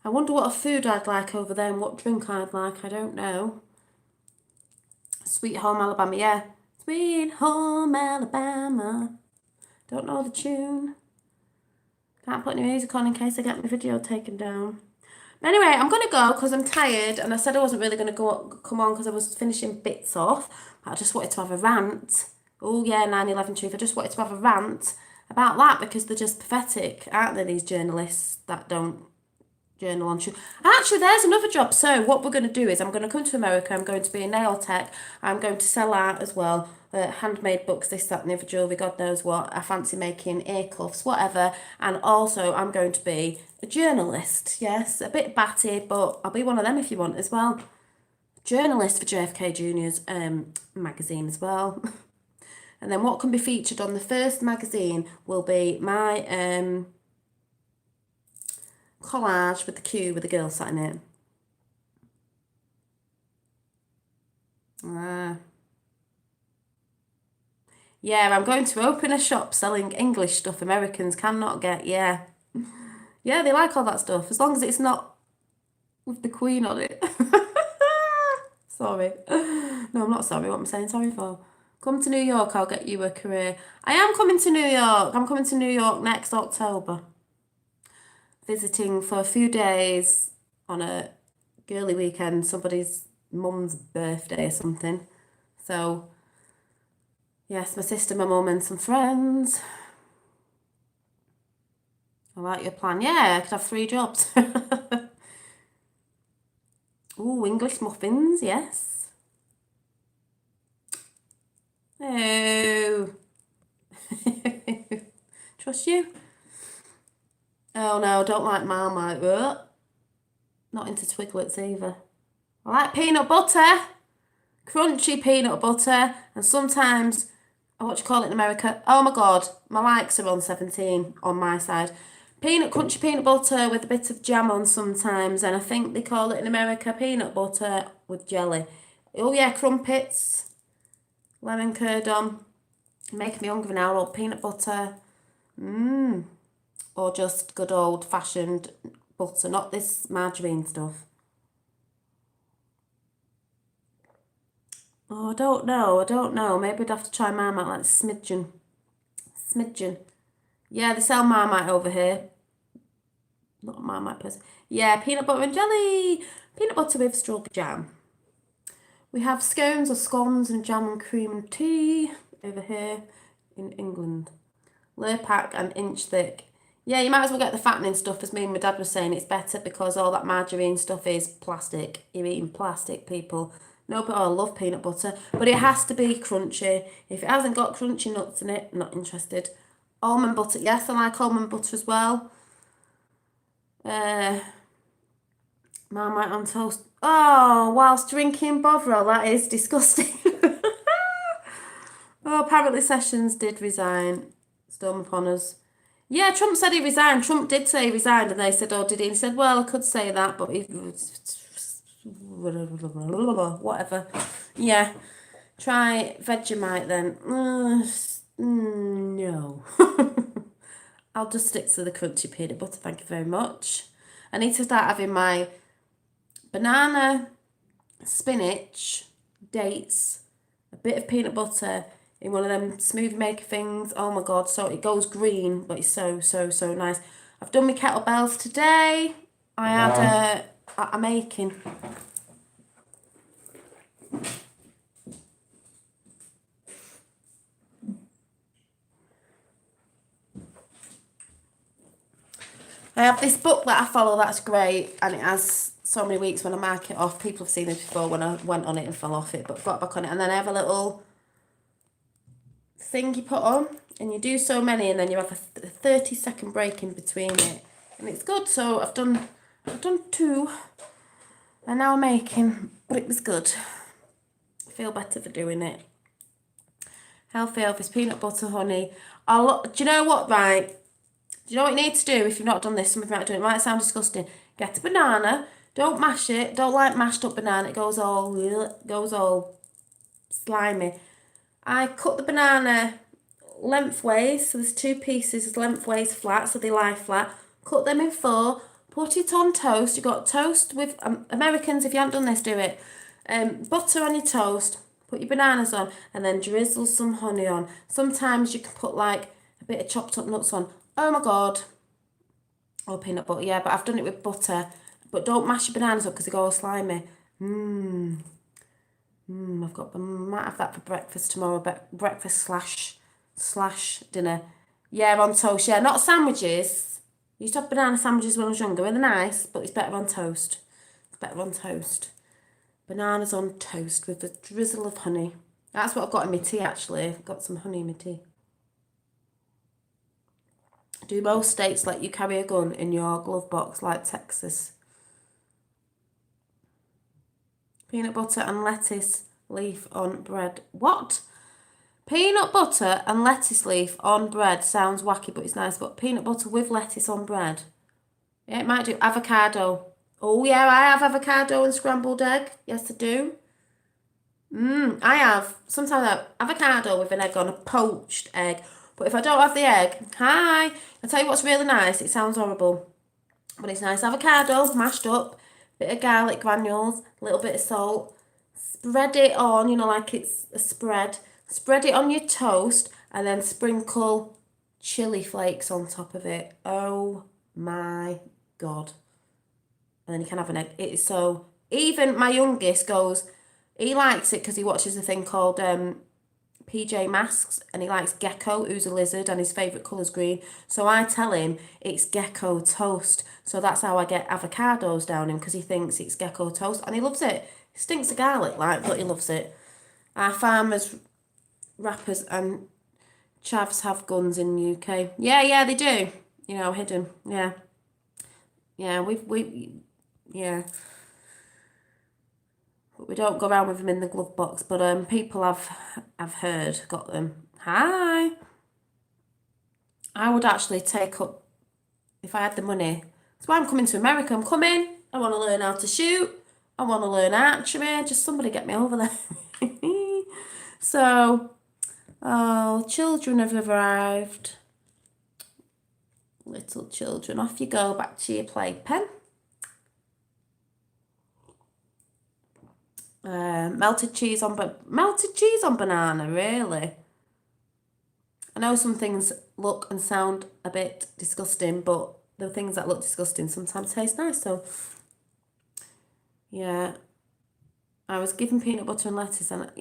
I wonder what food I'd like over there and what drink I'd like. I don't know. Sweet Home Alabama, yeah. Sweet Home Alabama. Don't know the tune. Can't put any music on in case I get my video taken down. But anyway, I'm going to go because I'm tired and I said I wasn't really going to come on because I was finishing bits off. But I just wanted to have a rant. Oh yeah, 9/11 truth. I just wanted to have a rant about that because they're just pathetic, aren't they, these journalists that don't journal on truth. Actually, there's another job. So what we're going to do is I'm going to come to America. I'm going to be a nail tech. I'm going to sell art as well. Handmade books, this, that and the other jewellery, God knows what. I fancy making ear cuffs, whatever. And also I'm going to be a journalist. Yes, a bit batty, but I'll be one of them if you want as well. Journalist for JFK Junior's magazine as well. And then what can be featured on the first magazine will be my collage with the queue with the girl sat in it. Yeah, I'm going to open a shop selling English stuff Americans cannot get. Yeah. Yeah, they like all that stuff. As long as it's not with the Queen on it. Sorry. No, I'm not sorry. What I'm saying sorry for. Come to New York, I'll get you a career. I am coming to New York. I'm coming to New York next October. Visiting for a few days on a girly weekend, somebody's mum's birthday or something. So, yes, my sister, my mum and some friends. I like your plan. Yeah, I could have 3 jobs. Ooh, English muffins, yes. Oh. Trust you? Oh no, don't like Marmite. Not into Twiglets either. I like peanut butter. Crunchy peanut butter. And sometimes, what do you call it in America? Oh my God, my likes are on 17 on my side. Crunchy peanut butter with a bit of jam on sometimes. And I think they call it in America peanut butter with jelly. Oh yeah, crumpets. Lemon curd on. Making me hungry now. Or peanut butter. Or just good old fashioned butter, not this margarine stuff. Oh, I don't know. Maybe I'd have to try Marmite like smidgen. Yeah, they sell Marmite over here. Not a Marmite person. Yeah, peanut butter and jelly. Peanut butter with strawberry jam. We have scones or scones and jam and cream and tea over here in England. Lurpak and inch thick. Yeah, you might as well get the fattening stuff, as me and my dad were saying. It's better because all that margarine stuff is plastic. You're eating plastic, people. No, but I love peanut butter. But it has to be crunchy. If it hasn't got crunchy nuts in it, not interested. Almond butter. Yes, I like almond butter as well. Marmite on toast. Oh, whilst drinking Bovril. That is disgusting. Oh, apparently Sessions did resign. Storm upon us. Yeah, Trump said he resigned. Trump did say he resigned, and they said, "Oh, did he?" And he said, "Well, I could say that, but whatever." Yeah, try Vegemite then. No, I'll just stick to the crunchy peanut butter. Thank you very much. I need to start having my banana, spinach, dates, a bit of peanut butter in one of them smoothie maker things. Oh my god, so it goes green, but it's so nice. I've done my kettlebells today. I had I'm making. I have this book that I follow that's great, and it has so many weeks when I mark it off. People have seen this before when I went on it and fell off it, but got back on it. And then I have a little thing you put on, and you do so many, and then you have a 30-second break in between it, and it's good. So I've done 2, and now I'm making, but it was good. I feel better for doing it. Healthy Elvis, peanut butter, honey. Do you know what, right? Do you know what you need to do if you've not done this? Some of you might do it. It might sound disgusting. Get a banana. Don't mash it. Don't like mashed up banana. It goes all slimy. I cut the banana lengthways. So there's 2 pieces lengthways flat, so they lie flat. Cut them in 4. Put it on toast. You've got toast with Americans. If you haven't done this, do it. Butter on your toast. Put your bananas on, and then drizzle some honey on. Sometimes you can put like a bit of chopped up nuts on. Oh my god. Or peanut butter, yeah, but I've done it with butter. But don't mash your bananas up because they go all slimy. I might have that for breakfast tomorrow. Breakfast slash dinner. Yeah, on toast. Yeah, not sandwiches. I used to have banana sandwiches when I was younger. They're nice, but it's better on toast. Bananas on toast with a drizzle of honey. That's what I've got in my tea, actually. I've got some honey in my tea. Do most states let you carry a gun in your glove box like Texas? Peanut butter and lettuce leaf on bread. What? Peanut butter and lettuce leaf on bread sounds wacky, but it's nice. But peanut butter with lettuce on bread. Yeah, it might do. Avocado. Oh, yeah, I have avocado and scrambled egg. Yes, I do. I have. Sometimes I have avocado with an egg on, a poached egg. But if I don't have the egg, I'll tell you what's really nice. It sounds horrible, but it's nice. Avocado, mashed up, bit of garlic granules, a little bit of salt. Spread it on, like it's a spread. Spread it on your toast, and then sprinkle chili flakes on top of it. Oh my god. And then you can have an egg. It is so... Even my youngest goes... He likes it because he watches a thing called PJ Masks, and he likes Gecko, who's a lizard, and his favourite colour's green. So I tell him it's Gecko toast. So that's how I get avocados down him, because he thinks it's Gecko toast, and he loves it. He stinks of garlic, but he loves it. Our farmers, rappers, and chavs have guns in the UK. Yeah, they do. Hidden. Yeah. Yeah, yeah. But we don't go around with them in the glove box. But people I've heard got them. Hi. I would actually take up, if I had the money. That's why I'm coming to America. I'm coming. I want to learn how to shoot. I want to learn archery. Just somebody get me over there. So, children have arrived. Little children, off you go back to your playpen. Melted cheese on banana, really? I know some things look and sound a bit disgusting, but the things that look disgusting sometimes taste nice. So, yeah, I was given peanut butter and lettuce, and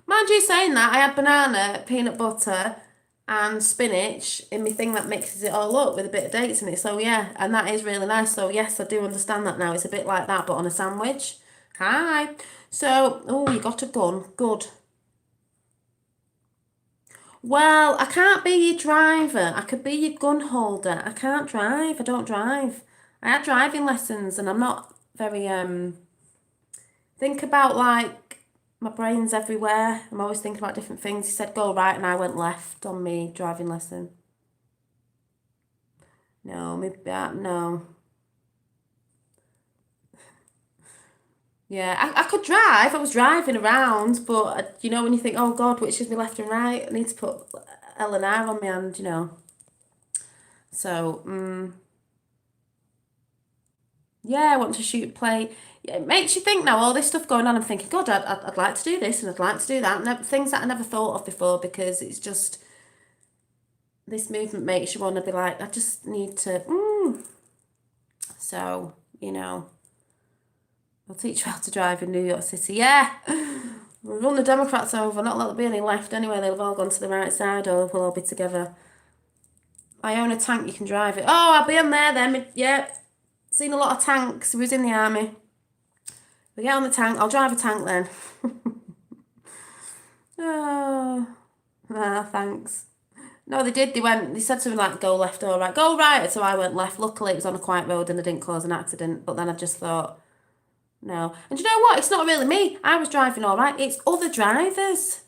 mind you saying that, I had banana, peanut butter, and spinach in my thing that mixes it all up with a bit of dates in it. So yeah, and that is really nice. So yes, I do understand that now. It's a bit like that, but on a sandwich. Hi. So, oh, you got a gun. Good. Well, I can't be your driver. I could be your gun holder. I can't drive. I don't drive. I had driving lessons and I'm not very think about like my brain's everywhere. I'm always thinking about different things. He said go right and I went left on me driving lesson. No, maybe no. Yeah, I could drive. I was driving around, but you know when you think, oh God, which is my left and right? I need to put L and R on my hand, you know. So, yeah, I want to shoot, play. Yeah, it makes you think now, all this stuff going on. I'm thinking, God, I'd like to do this and I'd like to do that. And things that I never thought of before because it's just, this movement makes you want to be like, I just need to, So, you know, I'll teach you how to drive in New York City. Yeah, we'll run the Democrats over. Not that there'll be any left anyway. They'll have all gone to the right side or we'll all be together. I own a tank, you can drive it. Oh, I'll be in there then. Yeah, seen a lot of tanks. He was in the army. We get on the tank. I'll drive a tank then. Oh, thanks. No, they did. They said something like go left or right. Go right. So I went left. Luckily, it was on a quiet road and I didn't cause an accident. But then I just thought, no. And you know what? It's not really me. I was driving all right. It's other drivers.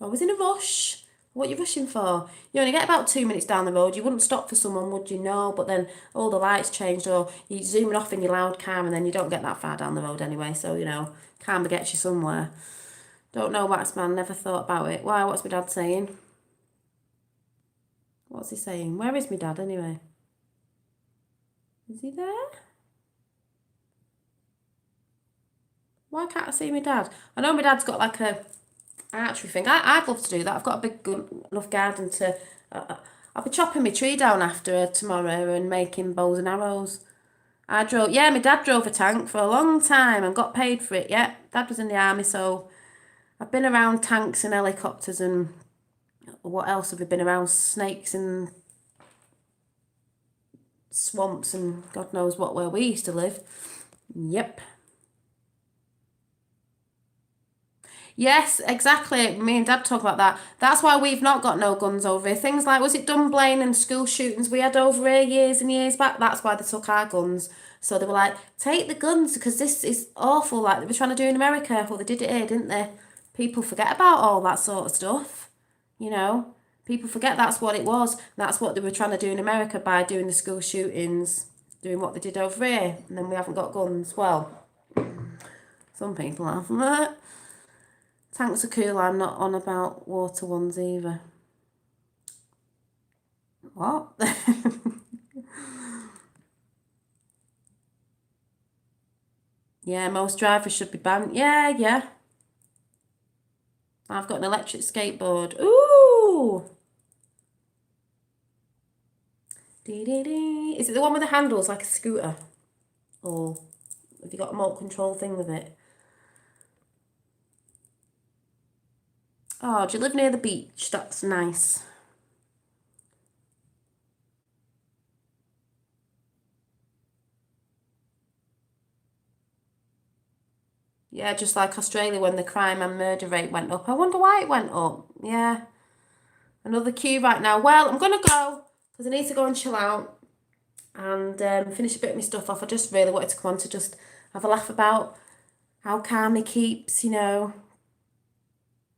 I was in a rush. What are you rushing for? You only get about 2 minutes down the road. You wouldn't stop for someone, would you? No, but then all the lights changed or you're zooming off in your loud car and then you don't get that far down the road anyway. So, you know, karma gets you somewhere. Don't know, Waxman. Never thought about it. Why? What's my dad saying? What's he saying? Where is my dad anyway? Is he there? Why can't I see my dad? I know my dad's got like a archery thing. I'd love to do that. I've got a big enough garden to. I'll be chopping my tree down after tomorrow and making bows and arrows. Yeah, my dad drove a tank for a long time and got paid for it. Yeah, dad was in the army, so I've been around tanks and helicopters and what else have we been around? Snakes and swamps and God knows what where we used to live. Yep. Yes, exactly. Me and Dad talk about that. That's why we've not got no guns over here. Things like, was it Dunblane and school shootings we had over here years and years back? That's why they took our guns. So they were like, take the guns because this is awful. Like they were trying to do in America. Well, they did it here, didn't they? People forget about all that sort of stuff. You know, people forget that's what it was. That's what they were trying to do in America by doing the school shootings, doing what they did over here. And then we haven't got guns. Well, some people have. Tanks are cool. I'm not on about water ones either. What? Yeah, most drivers should be banned. Yeah, yeah. I've got an electric skateboard. Ooh. Dee dee dee. Is it the one with the handles like a scooter? Or have you got a remote control thing with it? Oh, do you live near the beach? That's nice. Yeah, just like Australia when the crime and murder rate went up. I wonder why it went up. Yeah. Another queue right now. Well, I'm going to go because I need to go and chill out and finish a bit of my stuff off. I just really wanted to come on to just have a laugh about how calm he keeps,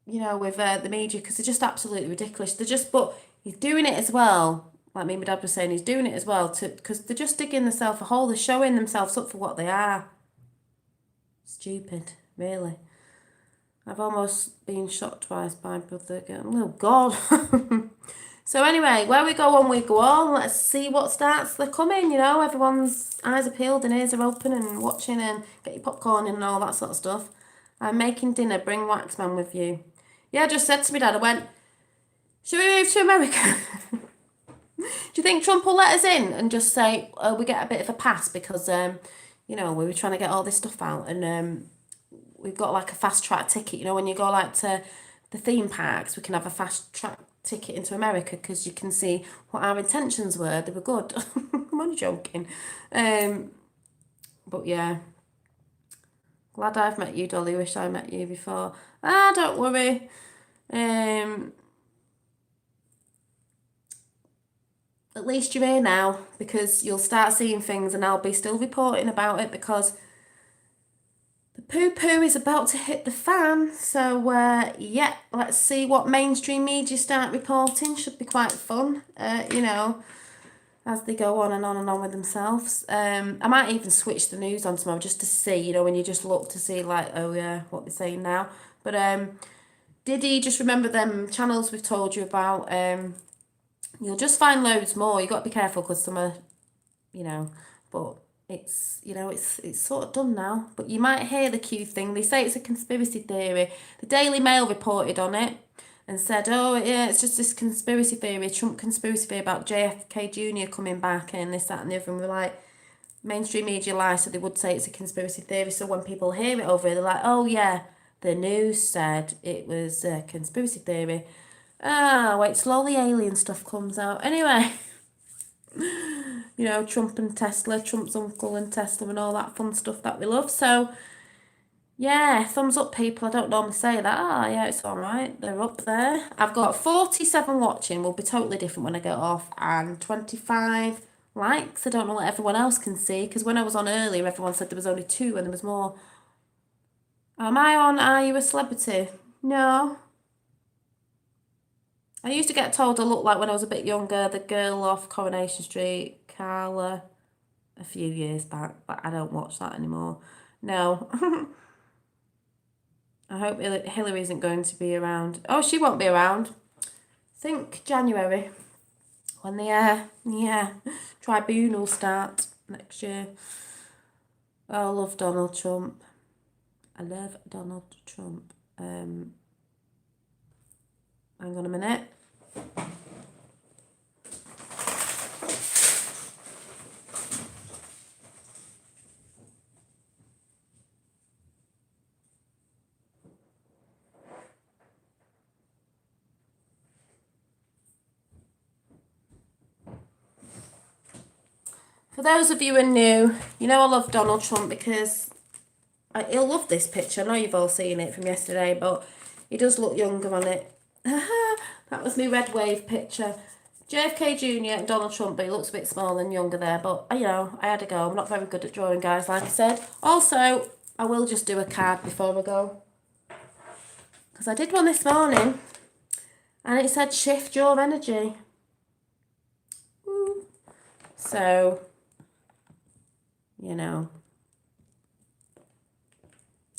with the media because they're just absolutely ridiculous. But he's doing it as well. Like me and my dad was saying, he's doing it as well because they're just digging themselves a hole. They're showing themselves up for what they are. Stupid, really. I've almost been shot twice by brother again. Oh God. So anyway, where we go on, we go on. Let's see what starts. They're coming, Everyone's eyes are peeled and ears are open and watching and get your popcorn and all that sort of stuff. I'm making dinner. Bring Waxman with you. Yeah, I just said to me dad, I went, should we move to America? Do you think Trump will let us in and just say we get a bit of a pass because, we were trying to get all this stuff out and we've got like a fast track ticket. When you go like to the theme parks, we can have a fast track ticket into America because you can see what our intentions were. They were good. I'm only joking. But yeah. Glad I've met you, Dolly. Wish I met you before. Don't worry. At least you're here now because you'll start seeing things and I'll be still reporting about it because the poo-poo is about to hit the fan. So, yeah, let's see what mainstream media start reporting. Should be quite fun, as they go on and on and on with themselves. I might even switch the news on tomorrow just to see, when you just look to see, like, oh, yeah, what they're saying now. But Diddy, just remember them channels we've told you about. You'll just find loads more. You've got to be careful because some are, but it's, it's sort of done now. But you might hear the Q thing. They say it's a conspiracy theory. The Daily Mail reported on it and said, oh, yeah, it's just this conspiracy theory, Trump conspiracy theory about JFK Jr. coming back and this, that and the other. And we're like, mainstream media lie, so they would say it's a conspiracy theory. So when people hear it over here, they're like, oh, yeah, the news said it was a conspiracy theory. Wait till all the alien stuff comes out. Anyway, Trump and Tesla, Trump's uncle and Tesla and all that fun stuff that we love. So, yeah, thumbs up, people. I don't normally say that. Yeah, it's all right. They're up there. I've got 47 watching. Will be totally different when I get off. And 25 likes. I don't know what everyone else can see. Because when I was on earlier, everyone said there was only 2 and there was more. Am I on Are You a Celebrity? No. I used to get told I looked like when I was a bit younger, the girl off Coronation Street, Carla, a few years back, but I don't watch that anymore. No. I hope Hillary isn't going to be around. Oh, she won't be around. I think January, when the tribunals start next year. Oh, I love Donald Trump. I love Donald Trump. Hang on a minute. For those of you who are new, I love Donald Trump because he'll love this picture. I know you've all seen it from yesterday, but he does look younger on it. That was my red wave picture. JFK Jr. and Donald Trump, but he looks a bit smaller and younger there. But, I had to go. I'm not very good at drawing, guys, like I said. Also, I will just do a card before I go. Because I did one this morning, and it said, shift your energy. Woo. So,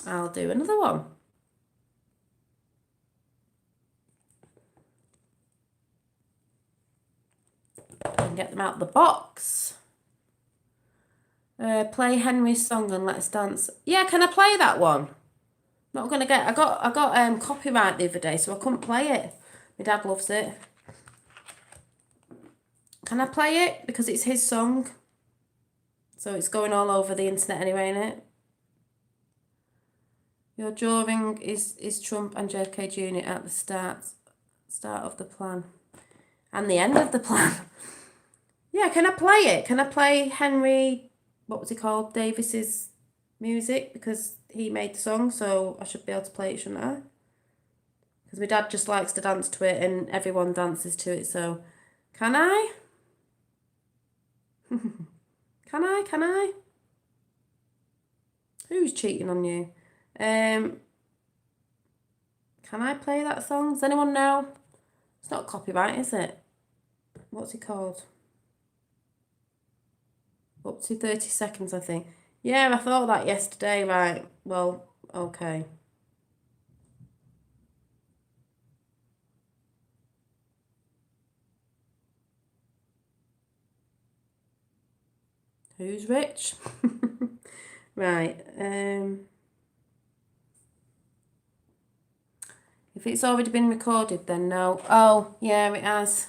I'll do another one. And get them out of the box. Play Henry's song and let's dance. Yeah, can I play that one? Not gonna get. I got copyright the other day, so I couldn't play it. My dad loves it. Can I play it because it's his song? So it's going all over the internet anyway, innit? Your drawing is Trump and JFK Jr. at the start of the plan. And the end of the plan. Yeah, can I play it? Can I play Henry, what was he called, Davis's music? Because he made the song, so I should be able to play it, shouldn't I? Because my dad just likes to dance to it and everyone dances to it, so... Can I? Can I? Who's cheating on you? Can I play that song? Does anyone know? It's not copyright, is it? What's it called? Up to 30 seconds, I think. Yeah, I thought that yesterday, right. Well, okay. Who's rich? Right. If it's already been recorded, then no. Oh, yeah, it has.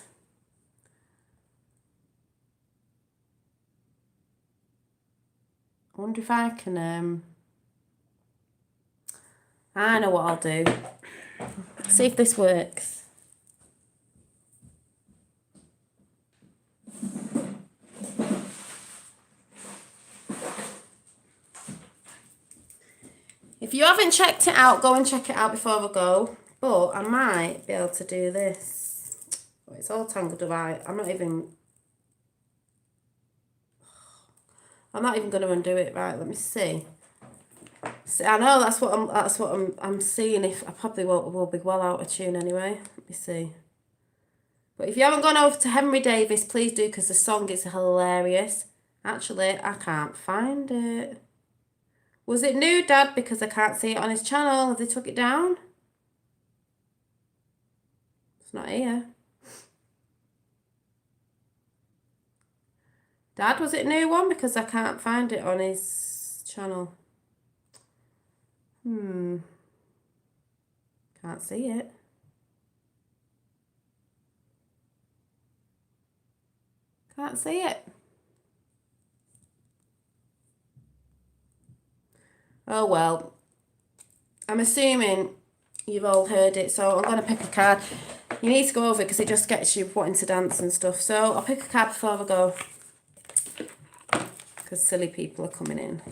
I wonder if I can, I know what I'll do. See if this works. If you haven't checked it out, go and check it out before I go. But I might be able to do this. Oh, it's all tangled up. I'm not even going to undo it. Right, let me see. See, I know that's what I'm seeing. If I probably will be well out of tune anyway. Let me see. But if you haven't gone over to Henry Davis, please do, because the song is hilarious. Actually, I can't find it. Was it new, Dad? Because I can't see it on his channel. Have they took it down? It's not here. Dad, was it a new one? Because I can't find it on his channel. Can't see it. Can't see it. Oh well. I'm assuming you've all heard it, so I'm going to pick a card. You need to go over it because it just gets you wanting to dance and stuff. So I'll pick a card before I go, because silly people are coming in.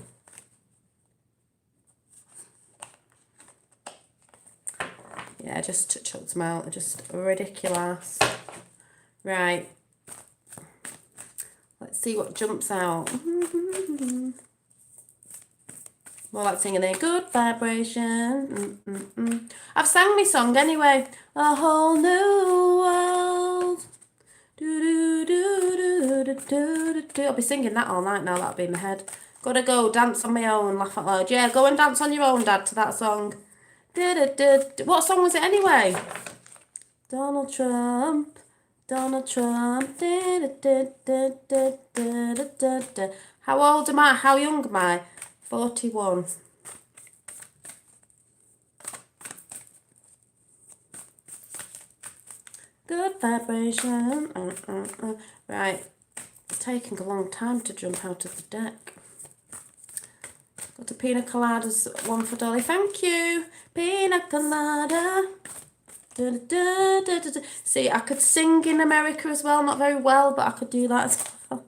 Yeah, just chucked them out. They're just ridiculous. Right. Let's see what jumps out. More like singing a good vibration. I've sang my song anyway. A whole new world. Do, do, do, do, do, do, do. I'll be singing that all night now. That'll be in my head. Gotta go dance on my own, laugh out loud. Yeah, go and dance on your own, Dad, to that song. What song was it anyway? Donald Trump. Donald Trump. How old am I? How young am I? 41. Good vibration. Right. It's taking a long time to jump out of the deck. Got a pina coladas, one for Dolly. Thank you. Pina colada. See, I could sing in America as well. Not very well, but I could do that as well.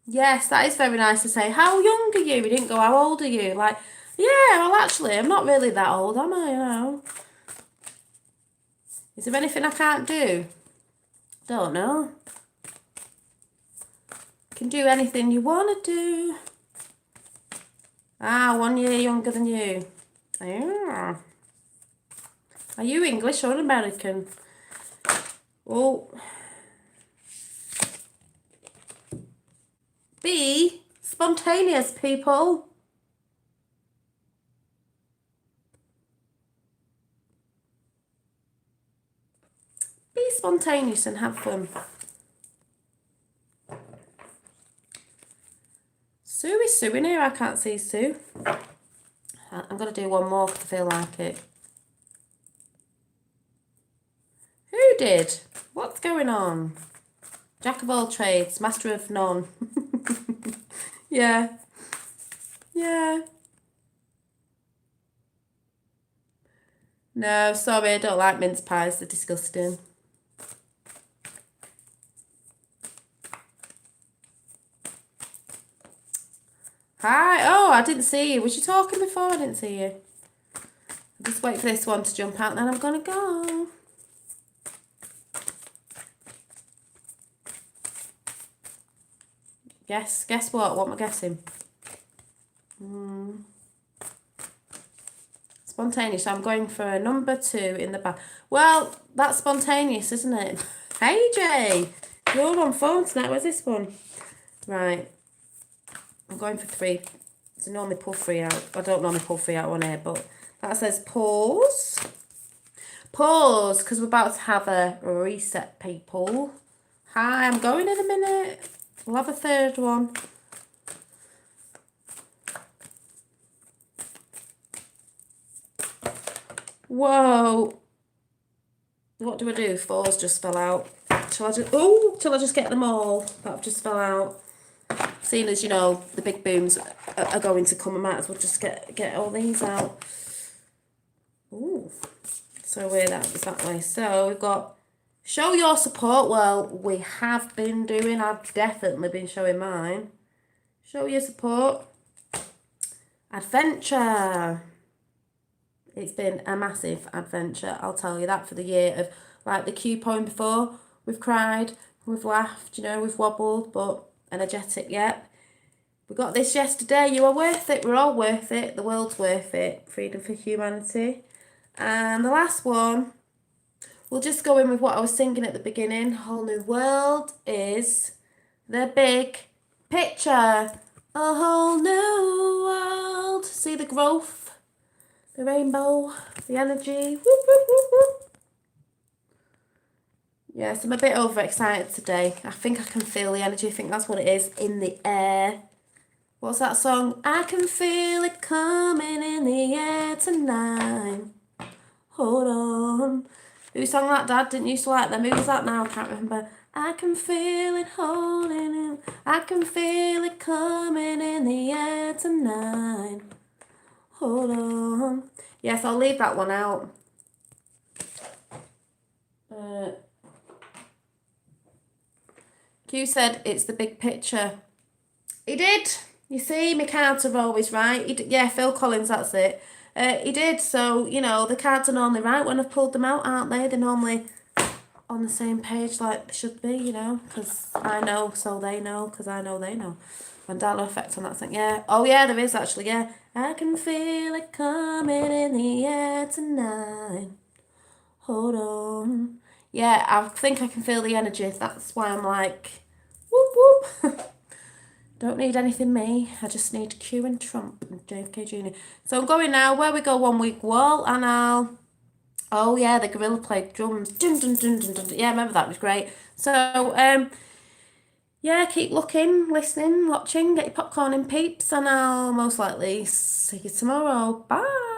Yes, that is very nice to say. How young are you? We didn't go, how old are you? Like, yeah, well, actually, I'm not really that old, am I? You know. Is there anything I can't do? Don't know. Can do anything you want to do. Ah, 1 year younger than you. Yeah. Are you English or American? Oh. Be spontaneous, people. Be spontaneous and have fun. Sue is Sue in here. I can't see Sue. I'm going to do one more because I feel like it. Who did? What's going on? Jack of all trades, master of none. Yeah. Yeah. No, sorry, I don't like mince pies. They're disgusting. Hi. Oh, I didn't see you. Was you talking before? I didn't see you. I'll just wait for this one to jump out and then I'm going to go. Guess what? What am I guessing? Spontaneous. I'm going for a number 2 in the back. Well, that's spontaneous, isn't it? Hey, Jay. You're on phone tonight. Where's this one? Right. I'm going for 3. So normally pull 3 out. I don't normally pull 3 out on here, but that says pause. Pause, because we're about to have a reset, people. Hi, I'm going in a minute. We'll have a 3rd one. Whoa. What do I do? 4s just fell out. Till I just get them all that just fell out. Seeing as, you know, the big booms are going to come, I might as well just get all these out. Ooh. So we're that way. So we've got show your support. Well, we have been doing. I've definitely been showing mine. Show your support. Adventure. It's been a massive adventure, I'll tell you that, for the year of, like the Q poem before. We've cried, we've laughed, you know, we've wobbled, but energetic, yep. We got this yesterday. You are worth it. We're all worth it. The world's worth it. Freedom for humanity. And the last one, we'll just go in with what I was singing at the beginning. Whole new world is the big picture. A whole new world. See the growth, the rainbow, the energy. Whoop, whoop, whoop, whoop. Yes, I'm a bit overexcited today. I think I can feel the energy. I think that's what it is, in the air. What's that song? I can feel it coming in the air tonight. Hold on. Who sang that, Dad? Didn't used to like them. Who was that now? I can't remember. I can feel it holding in. I can feel it coming in the air tonight. Hold on. Yes, I'll leave that one out. Q said it's the big picture. He did. You see, my cards are always right. Yeah, Phil Collins, that's it. He did. So, you know, the cards are normally right when I've pulled them out, aren't they? They're normally on the same page like they should be, you know, because I know, so they know, because I know they know. Mandela effect on that thing, yeah. Oh, yeah, there is actually, yeah. I can feel it coming in the air tonight. Hold on. Yeah, I think I can feel the energy. That's why I'm like, whoop, whoop. Don't need anything me. I just need Q and Trump and JFK Jr. So I'm going now. Where we go 1 week wall, and I'll... Oh yeah, the gorilla played drums. Dun, dun, dun, dun, dun. Yeah, I remember that was great. So yeah, keep looking, listening, watching. Get your popcorn in, peeps, and I'll most likely see you tomorrow. Bye.